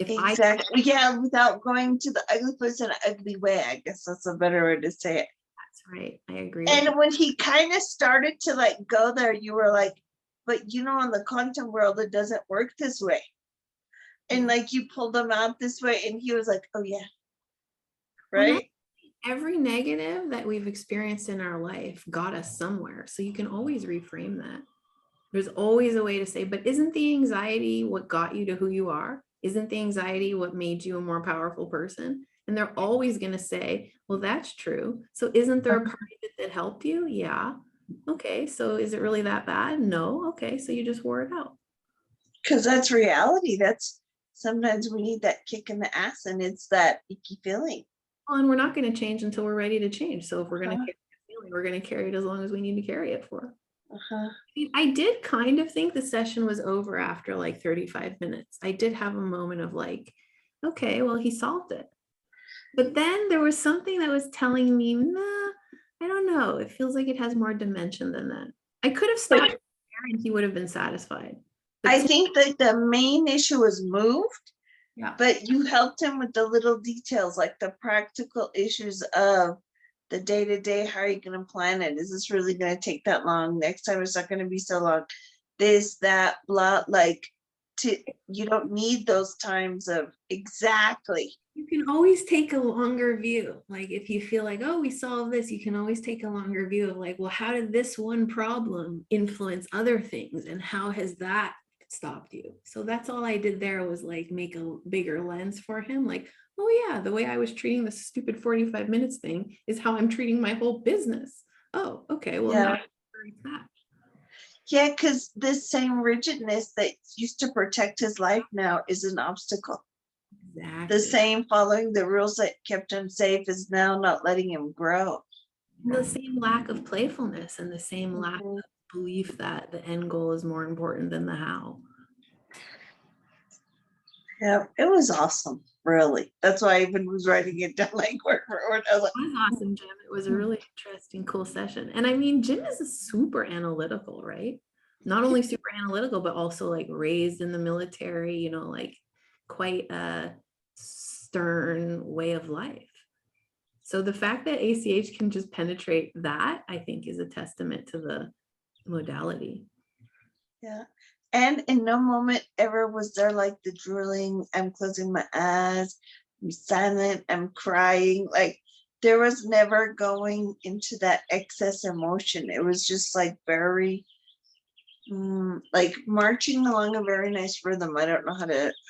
Exactly. Yeah, without going to the ugly place in an ugly way. I guess that's a better way to say it. That's right. I agree. And when he kind of started to like go there, you were like, but in the quantum world, it doesn't work this way. And like you pulled him out this way, and he was like, oh yeah. Right. Every negative that we've experienced in our life got us somewhere. So you can always reframe that. There's always a way to say, but isn't the anxiety what got you to who you are? Isn't the anxiety what made you a more powerful person? And they're always going to say, well, that's true. So isn't there a part of it that helped you? Yeah. Okay. So is it really that bad? No. Okay. So you just wore it out. Because that's reality. That's sometimes we need that kick in the ass, and it's that icky feeling. Well, and we're not going to change until we're ready to change. So if we're going to carry the feeling, we're going to carry it as long as we need to carry it for. I did kind of think the session was over after like 35 minutes. I did have a moment of like, okay, well, he solved it. But then there was something that was telling me, nah, I don't know. It feels like it has more dimension than that. I could have stopped there and he would have been satisfied. But I think that the main issue was moved, but you helped him with the little details, like the practical issues of the day-to-day. How are you going to plan it? Is this really going to take that long? Next time it's not going to be so long. This, that, blah, like you don't need those times of exactly. You can always take a longer view. Like if you feel like, oh, we solved this, you can always take a longer view of like, well, how did this one problem influence other things? And how has that stopped you? So that's all I did there was like make a bigger lens for him. Like, oh yeah, the way I was treating the stupid 45 minutes thing is how I'm treating my whole business. Oh, okay. Well, Yeah. now that. Yeah, because this same rigidness that used to protect his life now is an obstacle. Exactly. The same following the rules that kept him safe is now not letting him grow. The same lack of playfulness and the same lack of belief that the end goal is more important than the how. Yeah, it was awesome, really. That's why I even was writing it down like word for word. I was like, It was awesome, Jim. It was a really interesting, cool session. And I mean, Jim is a super analytical, right? Not only super analytical, but also like raised in the military, you know, like quite a stern way of life. So the fact that ACH can just penetrate that, I think, is a testament to the modality. yeah. And in no moment ever was there like the drooling, I'm closing my eyes, I'm silent, I'm crying. Like there was never going into that excess emotion. It was just like very like marching along a very nice rhythm. I don't know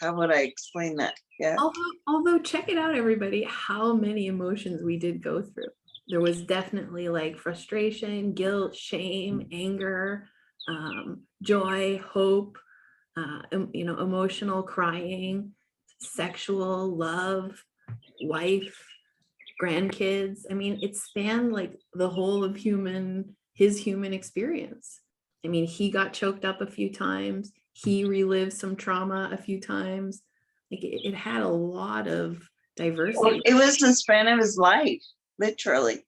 how would I explain that? Yeah. Although check it out, everybody, how many emotions we did go through. There was definitely like frustration, guilt, shame, anger, joy, hope, you know, emotional crying, sexual, love, wife, grandkids. I mean, it spanned like the whole of his human experience. I mean, he got choked up a few times. He relived some trauma a few times. Like it had a lot of diversity. It was the span of his life, literally.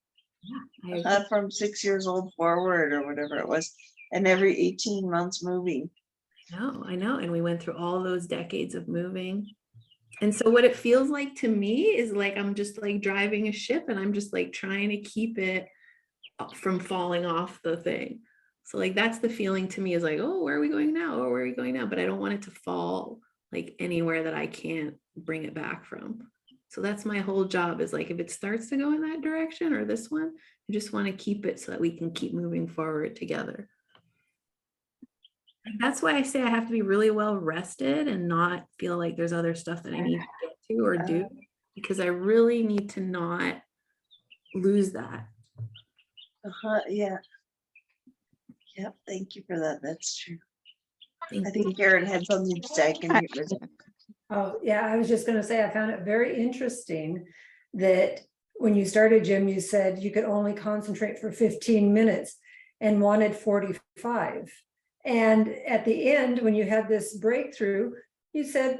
Yeah, From 6 years old forward or whatever it was, and every 18 months moving. I know. And we went through all those decades of moving. And so what it feels like to me is like I'm just like driving a ship and I'm just like trying to keep it from falling off the thing. So like that's the feeling to me is like, oh, where are we going now? Oh, where are we going now? But I don't want it to fall like anywhere that I can't bring it back from. So that's my whole job is like if it starts to go in that direction or this one, I just want to keep it so that we can keep moving forward together. That's why I say I have to be really well rested and not feel like there's other stuff that I need to get to or do, because I really need to not lose that. Yeah. Yep. Thank you for that. That's true. Thank I you. think Karen had something to say. I can hear it. Oh, yeah, I was just going to say, I found it very interesting that when you started, Jim, you said you could only concentrate for 15 minutes and wanted 45. And at the end, when you had this breakthrough, you said,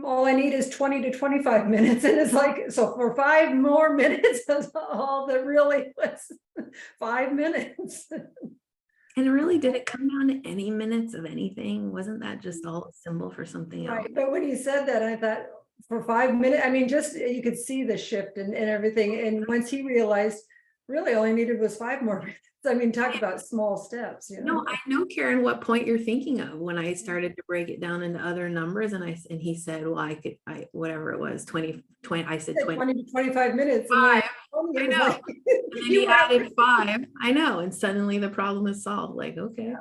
all I need is 20 to 25 minutes. And it's like, so for 5 more minutes, that's all that really was 5 minutes. And really, did it come down to any minutes of anything? Wasn't that just all a symbol for something else? Right, but when you said that, I thought for 5 minutes, I mean, just you could see the shift and everything. And once he realized, really all I needed was 5 more minutes. I mean, talk about small steps, you know. No, I know, Karen, what point you're thinking of when I started to break it down into other numbers. And he said, well, I whatever it was, 20, I said 20 to 25 minutes. And I then know. like, And then he added 5. I know. And suddenly the problem is solved. Like, okay,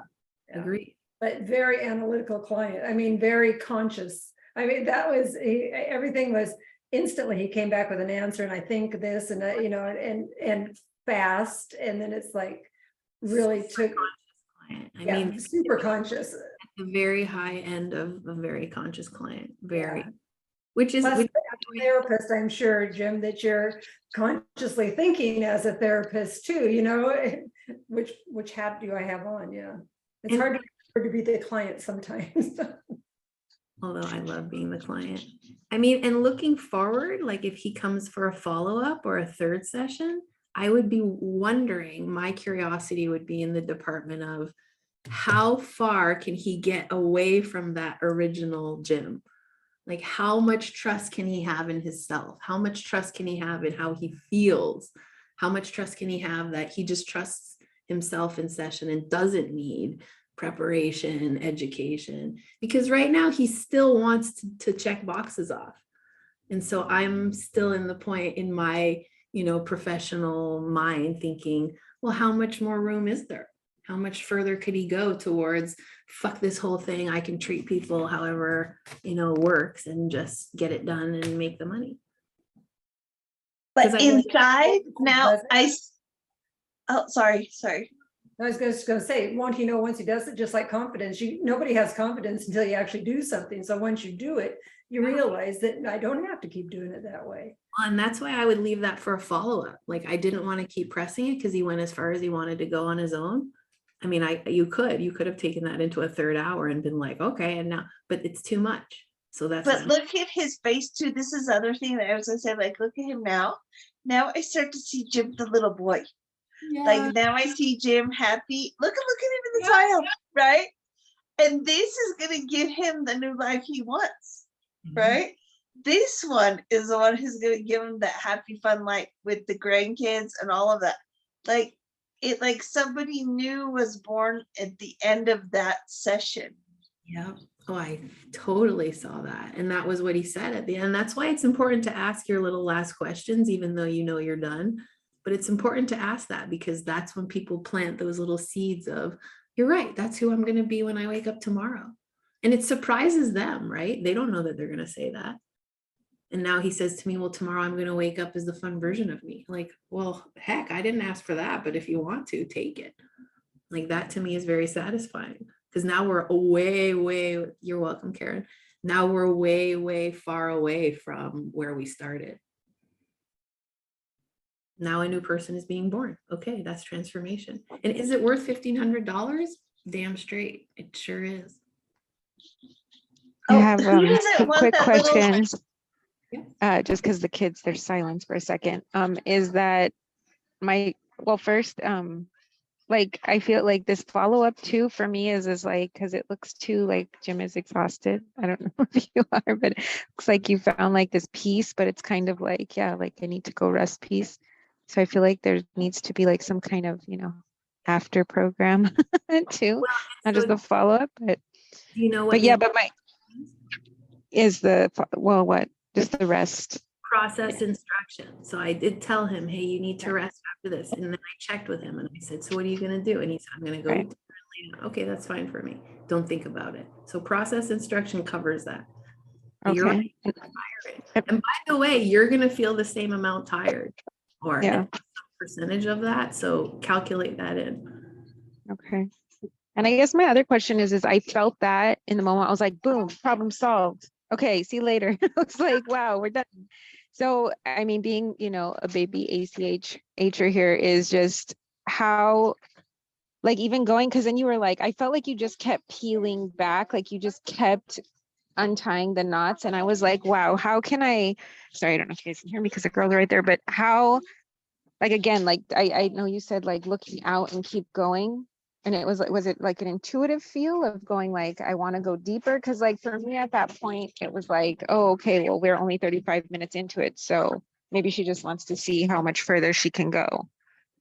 Yeah. agree. But very analytical client. I mean, very conscious. I mean, that was everything was instantly. He came back with an answer, and I think this, and you know, and fast, and then it's like really took. Client. I Yeah, mean, super conscious. At the very high end of a very conscious client. Very, Yeah. which is Plus, as a therapist, I'm sure, Jim, that you're consciously thinking as a therapist too. You know, which hat do I have on? Yeah, it's hard to be the client sometimes. Although I love being the client. I mean, and looking forward, like if he comes for a follow-up or a third session, I would be wondering, my curiosity would be in the department of how far can he get away from that original Jim? Like how much trust can he have in himself? How much trust can he have in how he feels? How much trust can he have that he just trusts himself in session and doesn't need preparation, education? Because right now he still wants to check boxes off. And so I'm still in the point in my, professional mind thinking, well, how much more room is there? How much further could he go towards, fuck this whole thing, I can treat people however, works, and just get it done and make the money. But I inside now, Does it? sorry. I was just going to say, won't he know once he does it? Just like confidence, nobody has confidence until you actually do something. So once you do it, you realize that I don't have to keep doing it that way. And that's why I would leave that for a follow-up. Like, I didn't want to keep pressing it because he went as far as he wanted to go on his own. I mean, you could have taken that into a third hour and been like, okay, and now, but it's too much. So that's. But look at his face too. This is the other thing that I was gonna say, like, look at him now. Now I start to see Jim, the little boy. Yeah. Like, now I see Jim happy. Look at him in the smile, right? And this is gonna give him the new life he wants, right? This one is the one who's gonna give him that happy, fun life with the grandkids and all of that. Like, like somebody new was born at the end of that session. Yeah. Oh, I totally saw that. And that was what he said at the end. That's why it's important to ask your little last questions, even though you're done. But it's important to ask that, because that's when people plant those little seeds of, you're right, that's who I'm going to be when I wake up tomorrow. And it surprises them, right? They don't know that they're going to say that. And now he says to me, well, tomorrow I'm going to wake up as the fun version of me. Like, well, heck, I didn't ask for that, but if you want to, take it. Like, that to me is very satisfying, because now we're way, you're welcome, Karen. Now we're way far away from where we started. Now a new person is being born. Okay, that's transformation. And is it worth $1,500? Damn straight. It sure is. I have who doesn't some want quick that little- questions. Just because the kids, they're silent for a second. Is that first, like, I feel like this follow-up too for me is like, because it looks too like Jim is exhausted. I don't know if you are, but it looks like you found like this peace, but it's kind of like, yeah, like I need to go rest peace. So I feel like there needs to be like some kind of, after program too, Well, not just the follow-up, but you know what? But yeah, but is the, well, what? Just the rest. Process instruction. So I did tell him, hey, you need to rest after this. And then I checked with him and I said, so what are you going to do? And he said, I'm going to go. Right. Okay, that's fine for me. Don't think about it. So process instruction covers that. But Okay. you're right, and by the way, you're going to feel the same amount tired, or Yeah. percentage of that. So calculate that in. Okay. And I guess my other question is I felt that in the moment, I was like, boom, problem solved. Okay, see you later. I was like, wow, we're done. So, I mean, being, a baby ACHer here is just how, like, even going, because then you were like, I felt like you just kept peeling back, like you just kept untying the knots. And I was like, wow, how can sorry, I don't know if you guys can hear me because the girls are right there, but how, like, again, like, I know you said like looking out and keep going. And it was it like an intuitive feel of going like, I want to go deeper? Because like for me at that point, it was like, oh, okay, well, we're only 35 minutes into it. So maybe she just wants to see how much further she can go.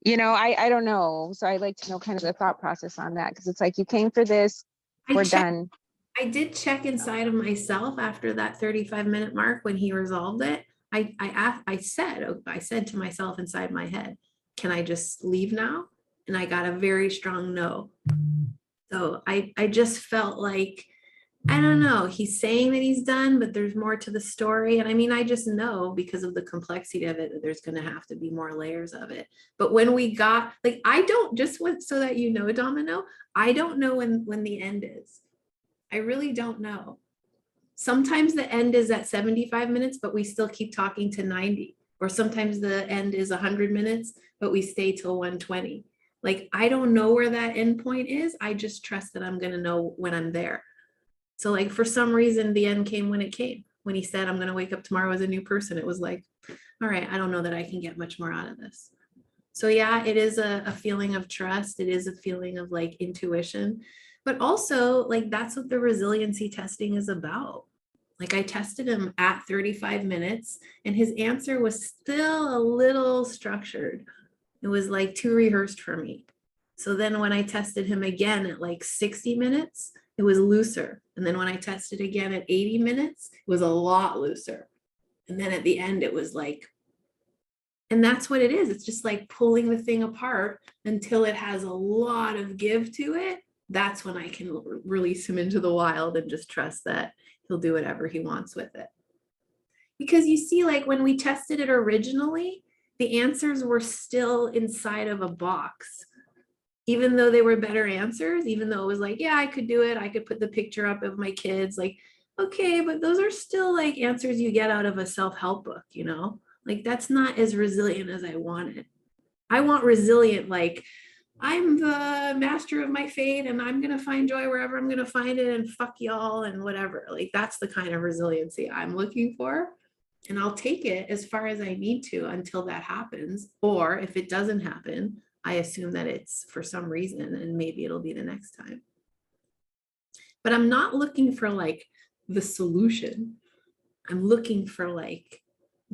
I don't know. So I like to know kind of the thought process on that, because it's like, you came for this, we're done. I did check inside of myself after that 35-minute mark when he resolved it. I said to myself inside my head, can I just leave now? And I got a very strong no. So I just felt like, I don't know, he's saying that he's done, but there's more to the story. And I mean, I just know because of the complexity of it, that there's going to have to be more layers of it. But when we got, like, I don't, just so that you know, Domino, I don't know when the end is. I really don't know. Sometimes the end is at 75 minutes, but we still keep talking to 90. Or sometimes the end is 100 minutes, but we stay till 120. Like, I don't know where that end point is. I just trust that I'm going to know when I'm there. So like, for some reason, the end came when it came. When he said, I'm going to wake up tomorrow as a new person, it was like, all right, I don't know that I can get much more out of this. So yeah, it is a feeling of trust. It is a feeling of like intuition, but also like, that's what the resiliency testing is about. Like, I tested him at 35 minutes and his answer was still a little structured. It was like too rehearsed for me. So then when I tested him again at like 60 minutes, it was looser. And then when I tested again at 80 minutes, it was a lot looser. And then at the end, it was like, and that's what it is. It's just like pulling the thing apart until it has a lot of give to it. That's when I can release him into the wild and just trust that he'll do whatever he wants with it. Because you see, like when we tested it originally, the answers were still inside of a box. Even though they were better answers, even though it was like, yeah, I could do it. I could put the picture up of my kids. Like, okay, but those are still like answers you get out of a self-help book, you know? Like that's not as resilient as I wanted. I want resilient, like I'm the master of my fate and I'm going to find joy wherever I'm going to find it and fuck y'all and whatever. Like that's the kind of resiliency I'm looking for. And I'll take it as far as I need to until that happens. Or if it doesn't happen, I assume that it's for some reason and maybe it'll be the next time. But I'm not looking for like the solution. I'm looking for like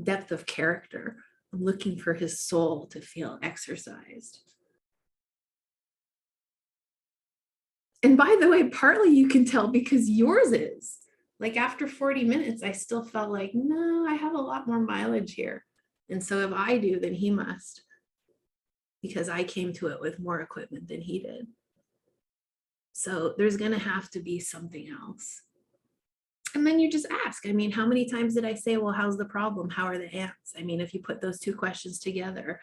depth of character. I'm looking for his soul to feel exercised. And by the way, partly you can tell because yours is. Like after 40 minutes, I still felt like, no, I have a lot more mileage here. And so if I do, then he must. Because I came to it with more equipment than he did. So there's going to have to be something else. And then you just ask, I mean, how many times did I say, well, how's the problem? How are the ants? I mean, if you put those two questions together,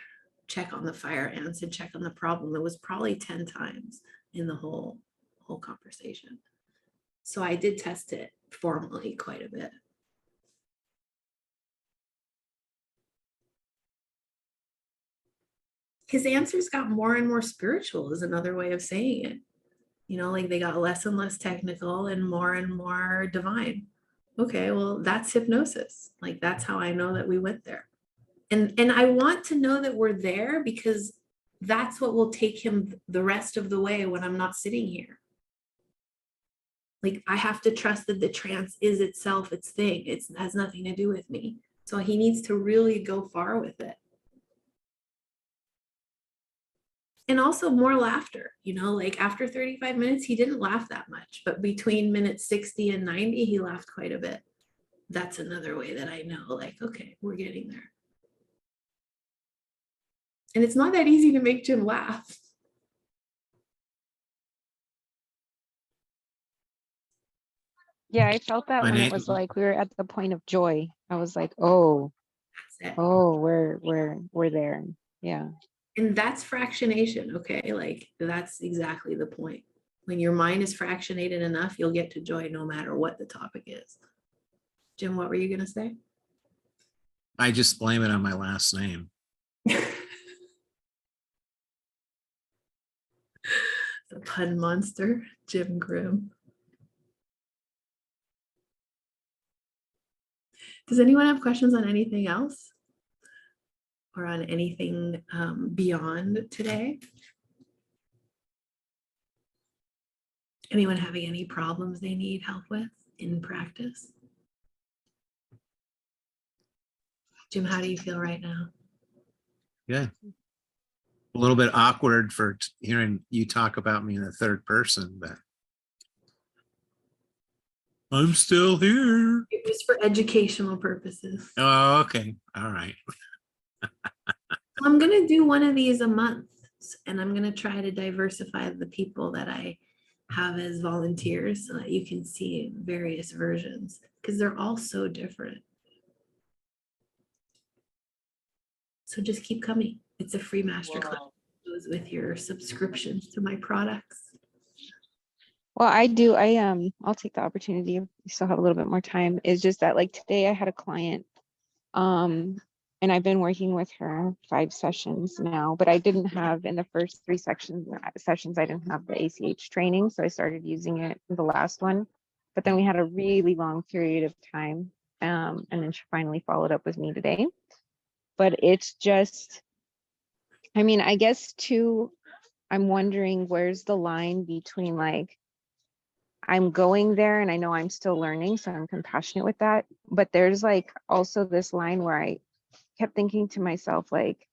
check on the fire ants and check on the problem, it was probably 10 times in the whole conversation. So I did test it formally quite a bit. His answers got more and more spiritual is another way of saying it. You know, like they got less and less technical and more divine. Okay, well, that's hypnosis. Like that's how I know that we went there. And I want to know that we're there because that's what will take him the rest of the way when I'm not sitting here. Like I have to trust that the trance is itself its thing. It has nothing to do with me. So he needs to really go far with it. And also more laughter, you know, like after 35 minutes, he didn't laugh that much, but between minutes 60 and 90, he laughed quite a bit. That's another way that I know, like, okay, we're getting there. And it's not that easy to make Jim laugh. Yeah, I felt that My when it name, was like we were at the point of joy. I was like, oh, That's it. oh, we're there. Yeah. And that's fractionation, okay? Like that's exactly the point. When your mind is fractionated enough, you'll get to joy no matter what the topic is. Jim, what were you gonna say? I just blame it on my last name. The pun monster, Jim Grimm. Does anyone have questions on anything else? Or on anything beyond today? Anyone having any problems they need help with in practice? Jim, how do you feel right now? Yeah. A little bit awkward for hearing you talk about me in the third person, but I'm still here. It was for educational purposes. Oh, okay. All right. I'm going to do one of these a month, and I'm going to try to diversify the people that I have as volunteers so that you can see various versions because they're all so different. So just keep coming. It's a free masterclass. It goes with your subscriptions to my products. Well, I'll take the opportunity. We still have a little bit more time. It's just that like today I had a client, and I've been working with her 5 sessions now, but I didn't have in the first 3 sessions, I didn't have the ACH training. So I started using it in the last one, but then we had a really long period of time. And then she finally followed up with me today, but it's just, I mean, I guess too, I'm wondering where's the line between like, I'm going there and I know I'm still learning, so I'm compassionate with that. But there's like also this line where I kept thinking to myself, like,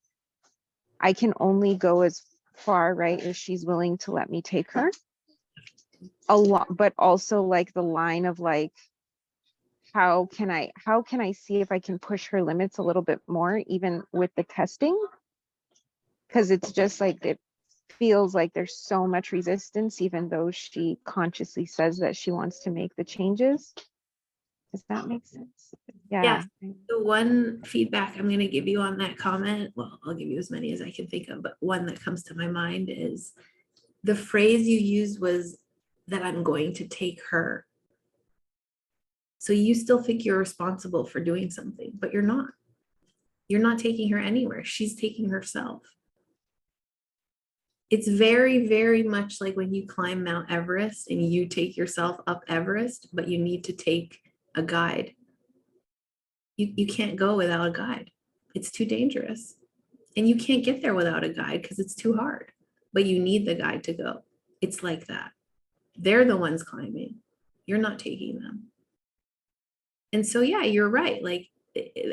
I can only go as far, right, as she's willing to let me take her. A lot, but also like the line of like, how can I see if I can push her limits a little bit more, even with the testing? Because it's just like, it feels like there's so much resistance, even though she consciously says that she wants to make the changes. Does that make sense? Yeah. The one feedback I'm going to give you on that comment, well, I'll give you as many as I can think of, but one that comes to my mind is the phrase you used was that I'm going to take her. So you still think you're responsible for doing something, but you're not. You're not taking her anywhere. She's taking herself. It's very, very much like when you climb Mount Everest and you take yourself up Everest, but you need to take a guide. You can't go without a guide. It's too dangerous. And you can't get there without a guide because it's too hard, but you need the guide to go. It's like that. They're the ones climbing. You're not taking them. And so, yeah, you're right. Like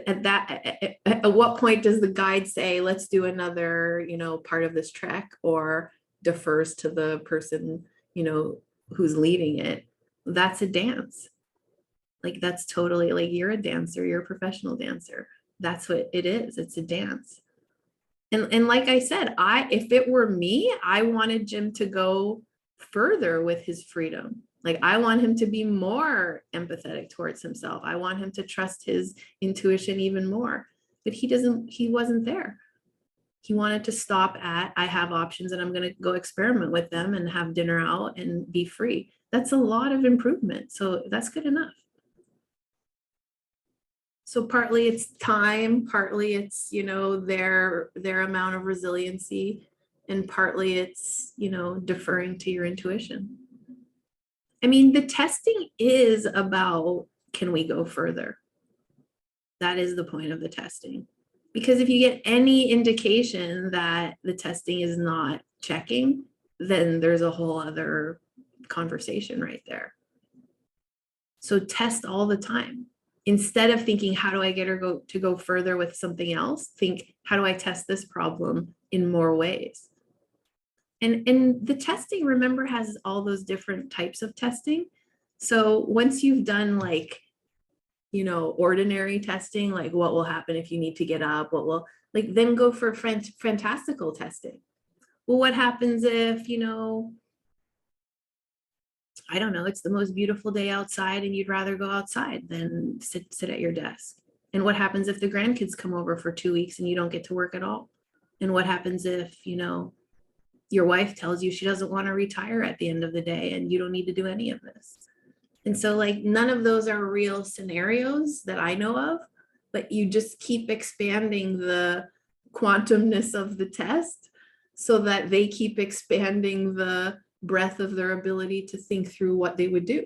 at what point does the guide say, let's do another, part of this trek, or defers to the person, who's leading it? That's a dance. Like, that's totally, like, you're a dancer, you're a professional dancer. That's what it is. It's a dance. And like I said, if it were me, I wanted Jim to go further with his freedom. Like, I want him to be more empathetic towards himself. I want him to trust his intuition even more. But he wasn't there. He wanted to stop at, I have options and I'm going to go experiment with them and have dinner out and be free. That's a lot of improvement. So that's good enough. So partly it's time, partly it's, their amount of resiliency, and partly it's, deferring to your intuition. I mean, the testing is about, can we go further? That is the point of the testing. Because if you get any indication that the testing is not checking, then there's a whole other conversation right there. So test all the time. Instead of thinking, how do I get her to go further with something else? Think, how do I test this problem in more ways? And the testing, remember, has all those different types of testing. So once you've done, like, ordinary testing, like what will happen if you need to get up, then go for fantastical testing. Well, what happens if, I don't know, it's the most beautiful day outside and you'd rather go outside than sit at your desk? And what happens if the grandkids come over for 2 weeks and you don't get to work at all? And what happens if, your wife tells you she doesn't want to retire at the end of the day and you don't need to do any of this? And so, like, none of those are real scenarios that I know of, but you just keep expanding the quantumness of the test so that they keep expanding the breadth of their ability to think through what they would do.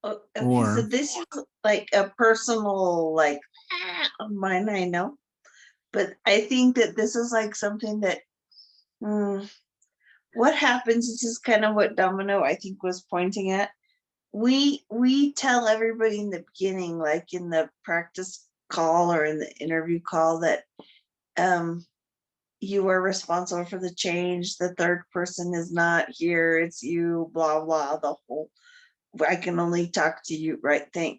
Okay, Or- so this is like a personal, like, of mine, I know, but I think that this is like something that, what happens, this is kind of what Domino, I think, was pointing at. We tell everybody in the beginning, like in the practice call or in the interview call, that you are responsible for the change. The third person is not here. It's you, blah, blah, the whole, I can only talk to you, right thing.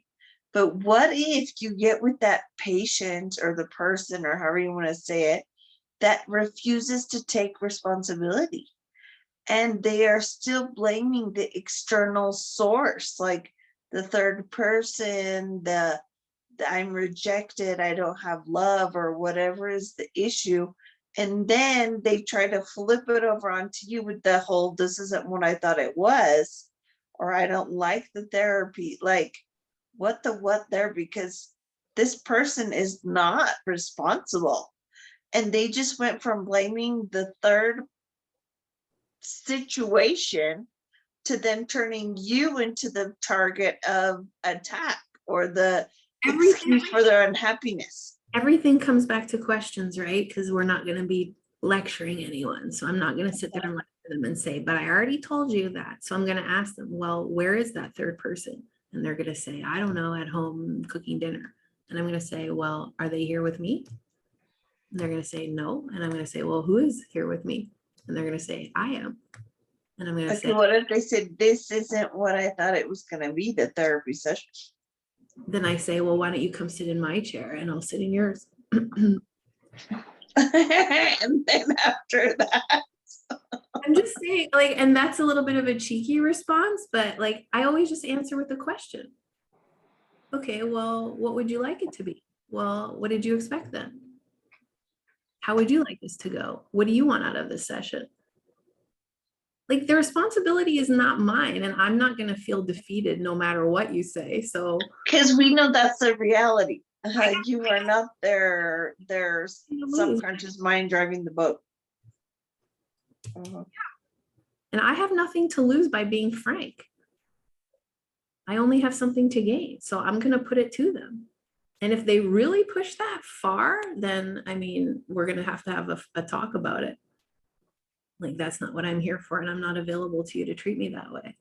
But what if you get with that patient or the person, or however you want to say it, that refuses to take responsibility? And they are still blaming the external source, like the third person, the I'm rejected, I don't have love, or whatever is the issue. And then they try to flip it over onto you with the whole, this isn't what I thought it was, or I don't like the therapy. Like, what there? Because this person is not responsible. And they just went from blaming the third situation to then turning you into the target of attack or the excuse for their unhappiness. Everything comes back to questions, right? Because we're not going to be lecturing anyone. So I'm not going to sit there and lecture them and say, but I already told you that. So I'm going to ask them, well, where is that third person? And they're going to say, I don't know, at home cooking dinner. And I'm going to say, well, are they here with me? And they're going to say, no. And I'm going to say, well, who is here with me? And they're going to say, I am. And I'm going to Okay, say, what if they said, this isn't what I thought it was going to be, the therapy session? then I say, well, why don't you come sit in my chair and I'll sit in yours? And then after that, I'm just saying, like, and that's a little bit of a cheeky response, but like, I always just answer with a question. Okay, well, what would you like it to be? Well, what did you expect then? How would you like this to go? What do you want out of this session? Like, the responsibility is not mine, and I'm not going to feel defeated no matter what you say. So, because we know that's the reality. You are not their subconscious mind driving the boat. and I have nothing to lose by being frank. I only have something to gain. So I'm going to put it to them. And if they really push that far, then, I mean, we're going to have a talk about it. Like, that's not what I'm here for. And I'm not available to you to treat me that way.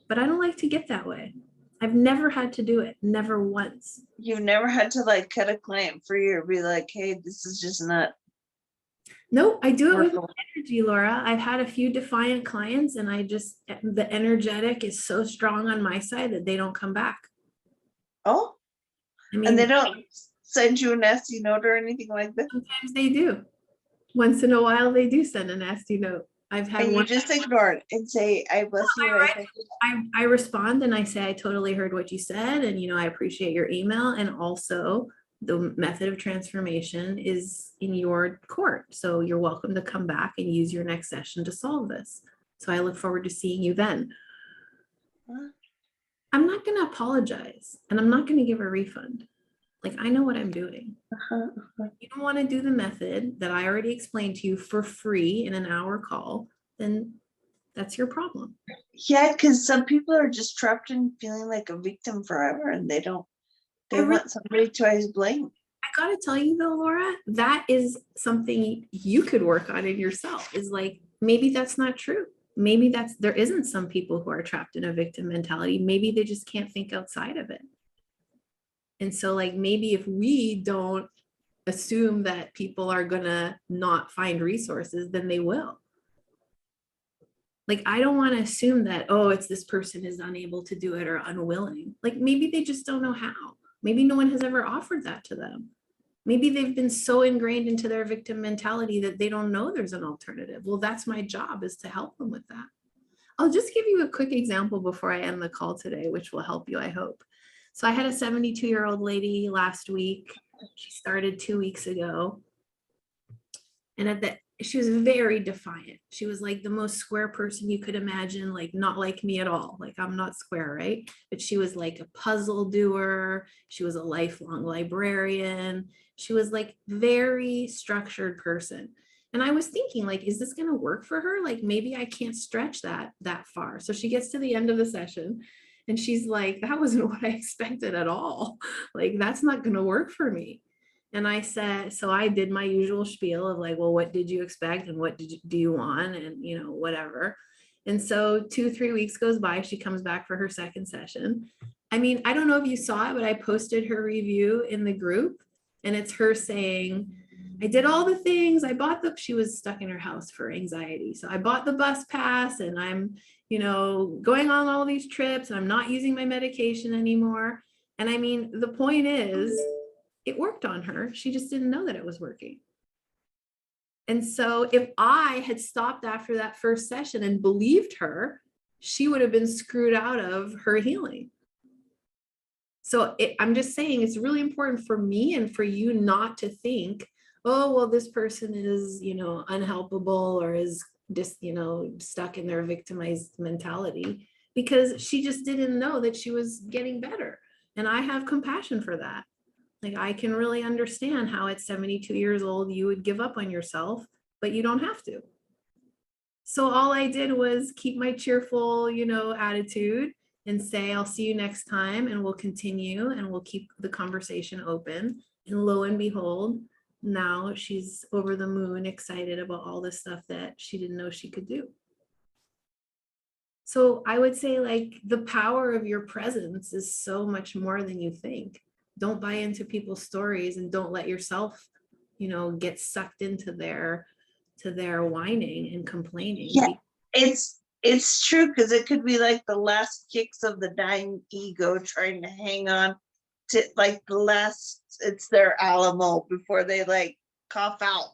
But I don't like to get that way. I've never had to do it. Never once. You've never had to like cut a client free or be like, hey, this is just not. No, I do it with energy, Laura. I've had a few defiant clients and the energetic is so strong on my side that they don't come back. Oh, I mean, and they don't send you a nasty note or anything like that? Sometimes they do. Once in a while, they do send a nasty note. I've had and one. You just ignore it and say, I bless you. I respond and I say, I totally heard what you said. And, I appreciate your email. And also, the method of transformation is in your court. So you're welcome to come back and use your next session to solve this. So I look forward to seeing you then. I'm not going to apologize and I'm not going to give a refund. Like, I know what I'm doing. You don't want to do the method that I already explained to you for free in an hour call, then that's your problem. Yeah, because some people are just trapped in feeling like a victim forever and they want somebody to always blame. I gotta tell you though, Laura, that is something you could work on in yourself, is like, maybe that's not true. Maybe there isn't some people who are trapped in a victim mentality. Maybe they just can't think outside of it. And so like, maybe if we don't assume that people are gonna not find resources, then they will. Like, I don't want to assume that, oh, it's this person is unable to do it or unwilling. Like, maybe they just don't know how. Maybe no one has ever offered that to them. Maybe they've been so ingrained into their victim mentality that they don't know there's an alternative. Well, that's my job, is to help them with that. I'll just give you a quick example before I end the call today, which will help you, I hope. So I had a 72-year-old lady last week. She started 2 weeks ago. And she was very defiant. She was like the most square person you could imagine, like not like me at all. Like, I'm not square, right? But she was like a puzzle doer. She was a lifelong librarian. She was like very structured person. And I was thinking, like, is this going to work for her? Like, maybe I can't stretch that far. So she gets to the end of the session and she's like, that wasn't what I expected at all. Like, that's not going to work for me. And I said, so I did my usual spiel of like, well, what did you expect? And what do you want? And, whatever. And so 2-3 weeks goes by, she comes back for her second session. I mean, I don't know if you saw it, but I posted her review in the group and it's her saying, I did all the things. She was stuck in her house for anxiety. So I bought the bus pass and I'm, going on all these trips and I'm not using my medication anymore. And I mean, the point is, it worked on her. She just didn't know that it was working. And so if I had stopped after that first session and believed her, she would have been screwed out of her healing. So I'm just saying, it's really important for me and for you not to think, oh, well, this person is, unhelpable or is just, stuck in their victimized mentality, because she just didn't know that she was getting better. And I have compassion for that. Like, I can really understand how at 72 years old, you would give up on yourself, but you don't have to. So all I did was keep my cheerful, attitude and say, I'll see you next time and we'll continue and we'll keep the conversation open. And lo and behold, now she's over the moon, excited about all the stuff that she didn't know she could do. So I would say, like, the power of your presence is so much more than you think. Don't buy into people's stories and don't let yourself, get sucked into their whining and complaining. Yeah, it's it's true, because it could be like the last kicks of the dying ego trying to hang on to like the last, it's their Alamo before they like cough out.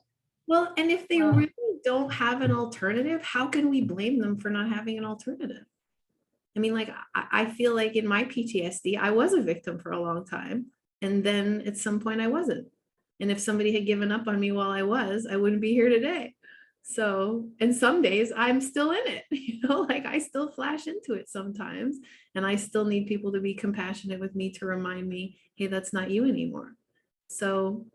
Well, and if they really don't have an alternative, how can we blame them for not having an alternative? I mean, like, I feel like in my PTSD, I was a victim for a long time. And then at some point I wasn't. And if somebody had given up on me while I was, I wouldn't be here today. So, and some days I'm still in it, like I still flash into it sometimes. And I still need people to be compassionate with me to remind me, hey, that's not you anymore. So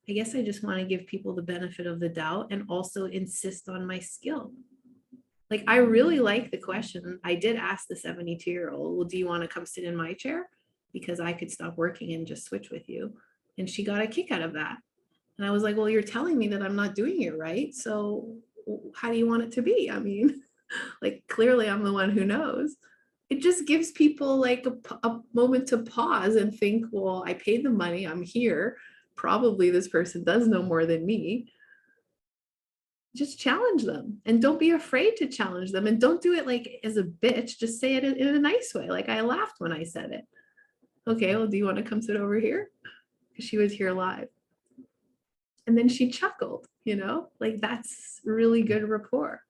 I guess I just want to give people the benefit of the doubt and also insist on my skill. Like, I really like the question. I did ask the 72-year-old, well, do you want to come sit in my chair? Because I could stop working and just switch with you. And she got a kick out of that. And I was like, well, you're telling me that I'm not doing it right. So how do you want it to be? I mean, like, clearly I'm the one who knows. It just gives people like a moment to pause and think, well, I paid the money, I'm here. Probably this person does know more than me. Just challenge them, and don't be afraid to challenge them, and don't do it like as a bitch. Just say it in a nice way. Like, I laughed when I said it. Okay, well, do you want to come sit over here? Because she was here live. And then she chuckled, like, that's really good rapport.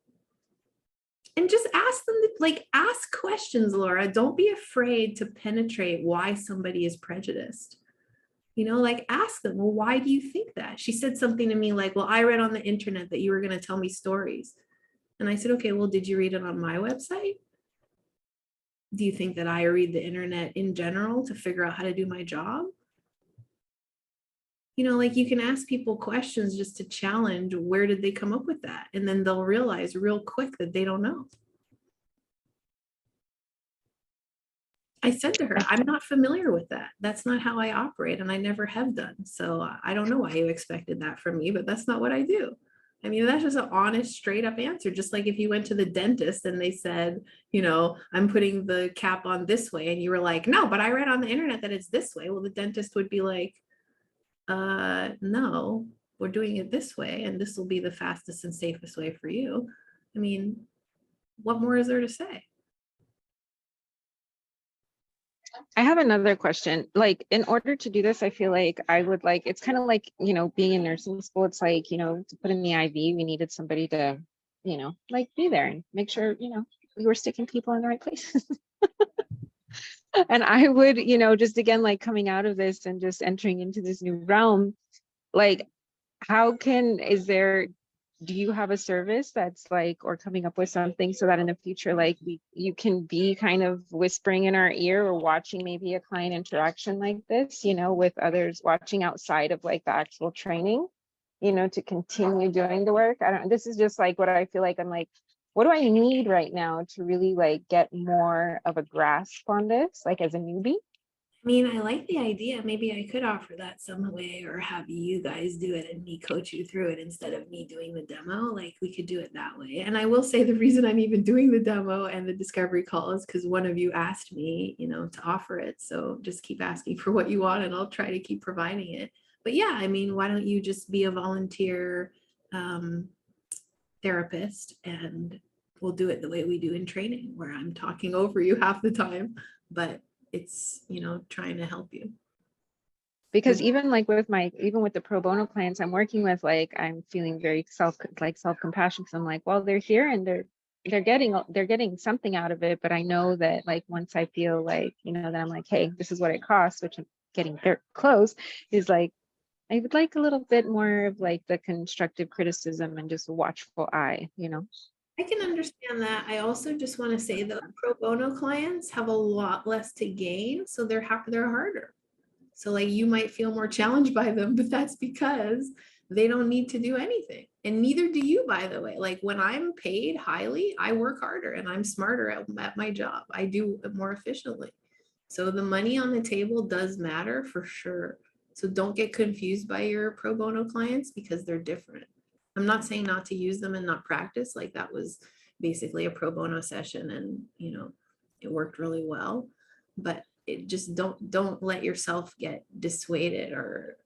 And just ask them, ask questions, Laura. Don't be afraid to penetrate why somebody is prejudiced. Like, ask them, well, why do you think that? She said something to me like, well, I read on the internet that you were going to tell me stories. And I said, okay, well, did you read it on my website? Do you think that I read the internet in general to figure out how to do my job? Like, you can ask people questions just to challenge, where did they come up with that? And then they'll realize real quick that they don't know. I said to her, I'm not familiar with that. That's not how I operate, and I never have done. So I don't know why you expected that from me, but that's not what I do. I mean, that's just an honest, straight up answer. Just like if you went to the dentist and they said, I'm putting the cap on this way, and you were like, no, but I read on the internet that it's this way. Well, the dentist would be like, no, we're doing it this way, and this will be the fastest and safest way for you. I mean, what more is there to say? I have another question. Like, in order to do this, I feel like I would like, it's kind of like, being in nursing school, it's like, to put in the IV, we needed somebody to, like be there and make sure, we were sticking people in the right places. And I would, just again, like coming out of this and just entering into this new realm, like, do you have a service that's like, or coming up with something so that in the future, like you can be kind of whispering in our ear or watching maybe a client interaction like this, with others, watching outside of like the actual training, to continue doing the work? This is just like what I feel like I'm like, what do I need right now to really like get more of a grasp on this, like as a newbie? I mean, I like the idea. Maybe I could offer that some way, or have you guys do it and me coach you through it instead of me doing the demo. Like, we could do it that way. And I will say, the reason I'm even doing the demo and the discovery call is because one of you asked me, to offer it. So just keep asking for what you want, and I'll try to keep providing it. But yeah, I mean, why don't you just be a volunteer therapist, and we'll do it the way we do in training, where I'm talking over you half the time, but it's, trying to help you. Because even like with the pro bono clients I'm working with, like I'm feeling very self-compassion, because I'm like, well, they're here and they're getting something out of it. But I know that like once I feel like, that I'm like, hey, this is what it costs, which I'm getting very close, is like, I would like a little bit more of like the constructive criticism and just a watchful eye, I can understand that. I also just want to say that pro bono clients have a lot less to gain, so they're harder. So like, you might feel more challenged by them, but that's because they don't need to do anything. And neither do you, by the way. Like, when I'm paid highly, I work harder and I'm smarter at my job. I do it more efficiently. So the money on the table does matter for sure. So don't get confused by your pro bono clients, because they're different. I'm not saying not to use them and not practice. Like, that was basically a pro bono session, and it worked really well. But it just don't let yourself get dissuaded or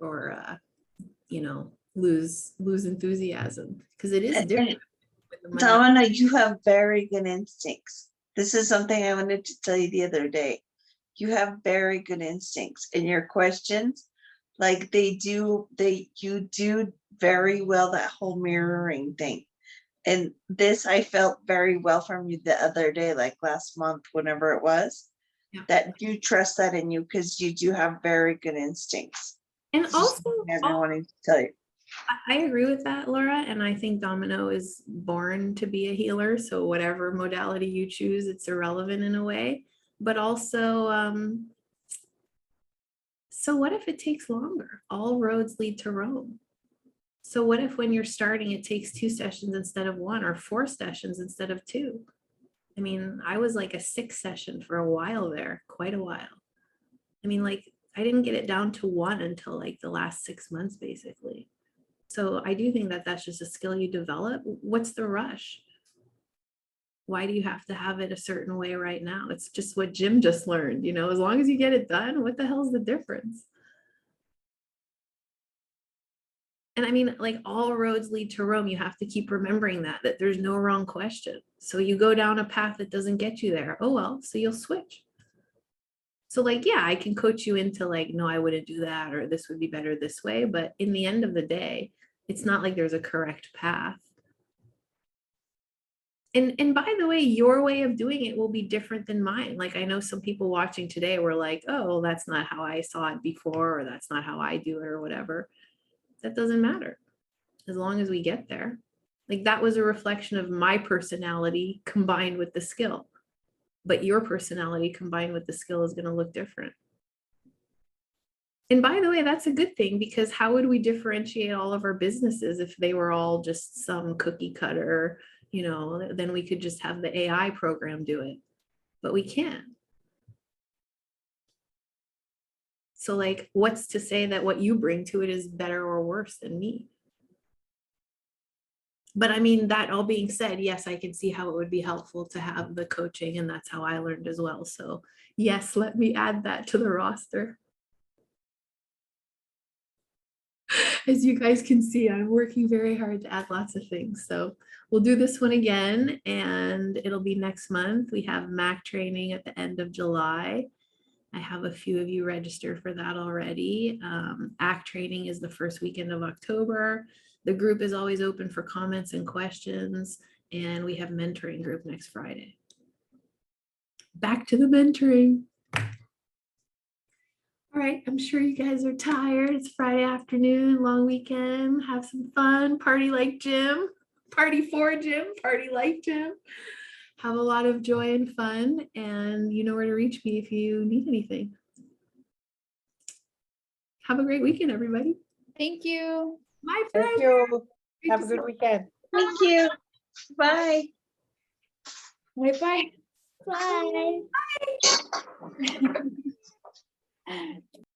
lose enthusiasm, because it is different with Domino, you have very good instincts. This is something I wanted to tell you the other day. You have very good instincts, and your questions, like you do very well, that whole mirroring thing. And this, I felt very well from you the other day, like last month, whenever it was, Yeah. that you trust that in you because you do have very good instincts. And It's just also, something I've been wanting to tell you. I agree with that, Laura. And I think Domino is born to be a healer. So whatever modality you choose, it's irrelevant in a way. But also, so what if it takes longer? All roads lead to Rome. So what if when you're starting, it takes 2 sessions instead of 1, or 4 sessions instead of 2? I mean, I was like a 6 session for a while there, quite a while. I mean, like, I didn't get it down to 1 until like the last 6 months, basically. So I do think that that's just a skill you develop. What's the rush? Why do you have to have it a certain way right now? It's just what Jim just learned, you know, as long as you get it done, what the hell's the difference? And I mean, like, all roads lead to Rome. You have to keep remembering that there's no wrong question. So you go down a path that doesn't get you there. Oh, well, so you'll switch. So like, yeah, I can coach you into like, no, I wouldn't do that, or this would be better this way. But in the end of the day, it's not like there's a correct path. And by the way, your way of doing it will be different than mine. Like, I know some people watching today were like, oh, that's not how I saw it before, or that's not how I do it, or whatever. That doesn't matter as long as we get there. Like, that was a reflection of my personality combined with the skill. But your personality combined with the skill is going to look different. And by the way, that's a good thing, because how would we differentiate all of our businesses if they were all just some cookie cutter, you know? Then we could just have the AI program do it, but we can't. So like, what's to say that what you bring to it is better or worse than me? But I mean, that all being said, yes, I can see how it would be helpful to have the coaching, and that's how I learned as well. So yes, let me add that to the roster. As you guys can see, I'm working very hard to add lots of things. So we'll do this one again, and it'll be next month. We have MAC training at the end of July. I have a few of you registered for that already. ACT training is the first weekend of October. The group is always open for comments and questions, and we have mentoring group next Friday. Back to the mentoring. All right, I'm sure you guys are tired. It's Friday afternoon, long weekend. Have some fun, party like Jim, party for Jim, party like Jim. Have a lot of joy and fun, and you know where to reach me if you need anything. Have a great weekend, everybody. Thank you. My pleasure. Thank you. Great Have to a see good weekend. Thank you. Bye. Bye-bye. Bye. you. Bye.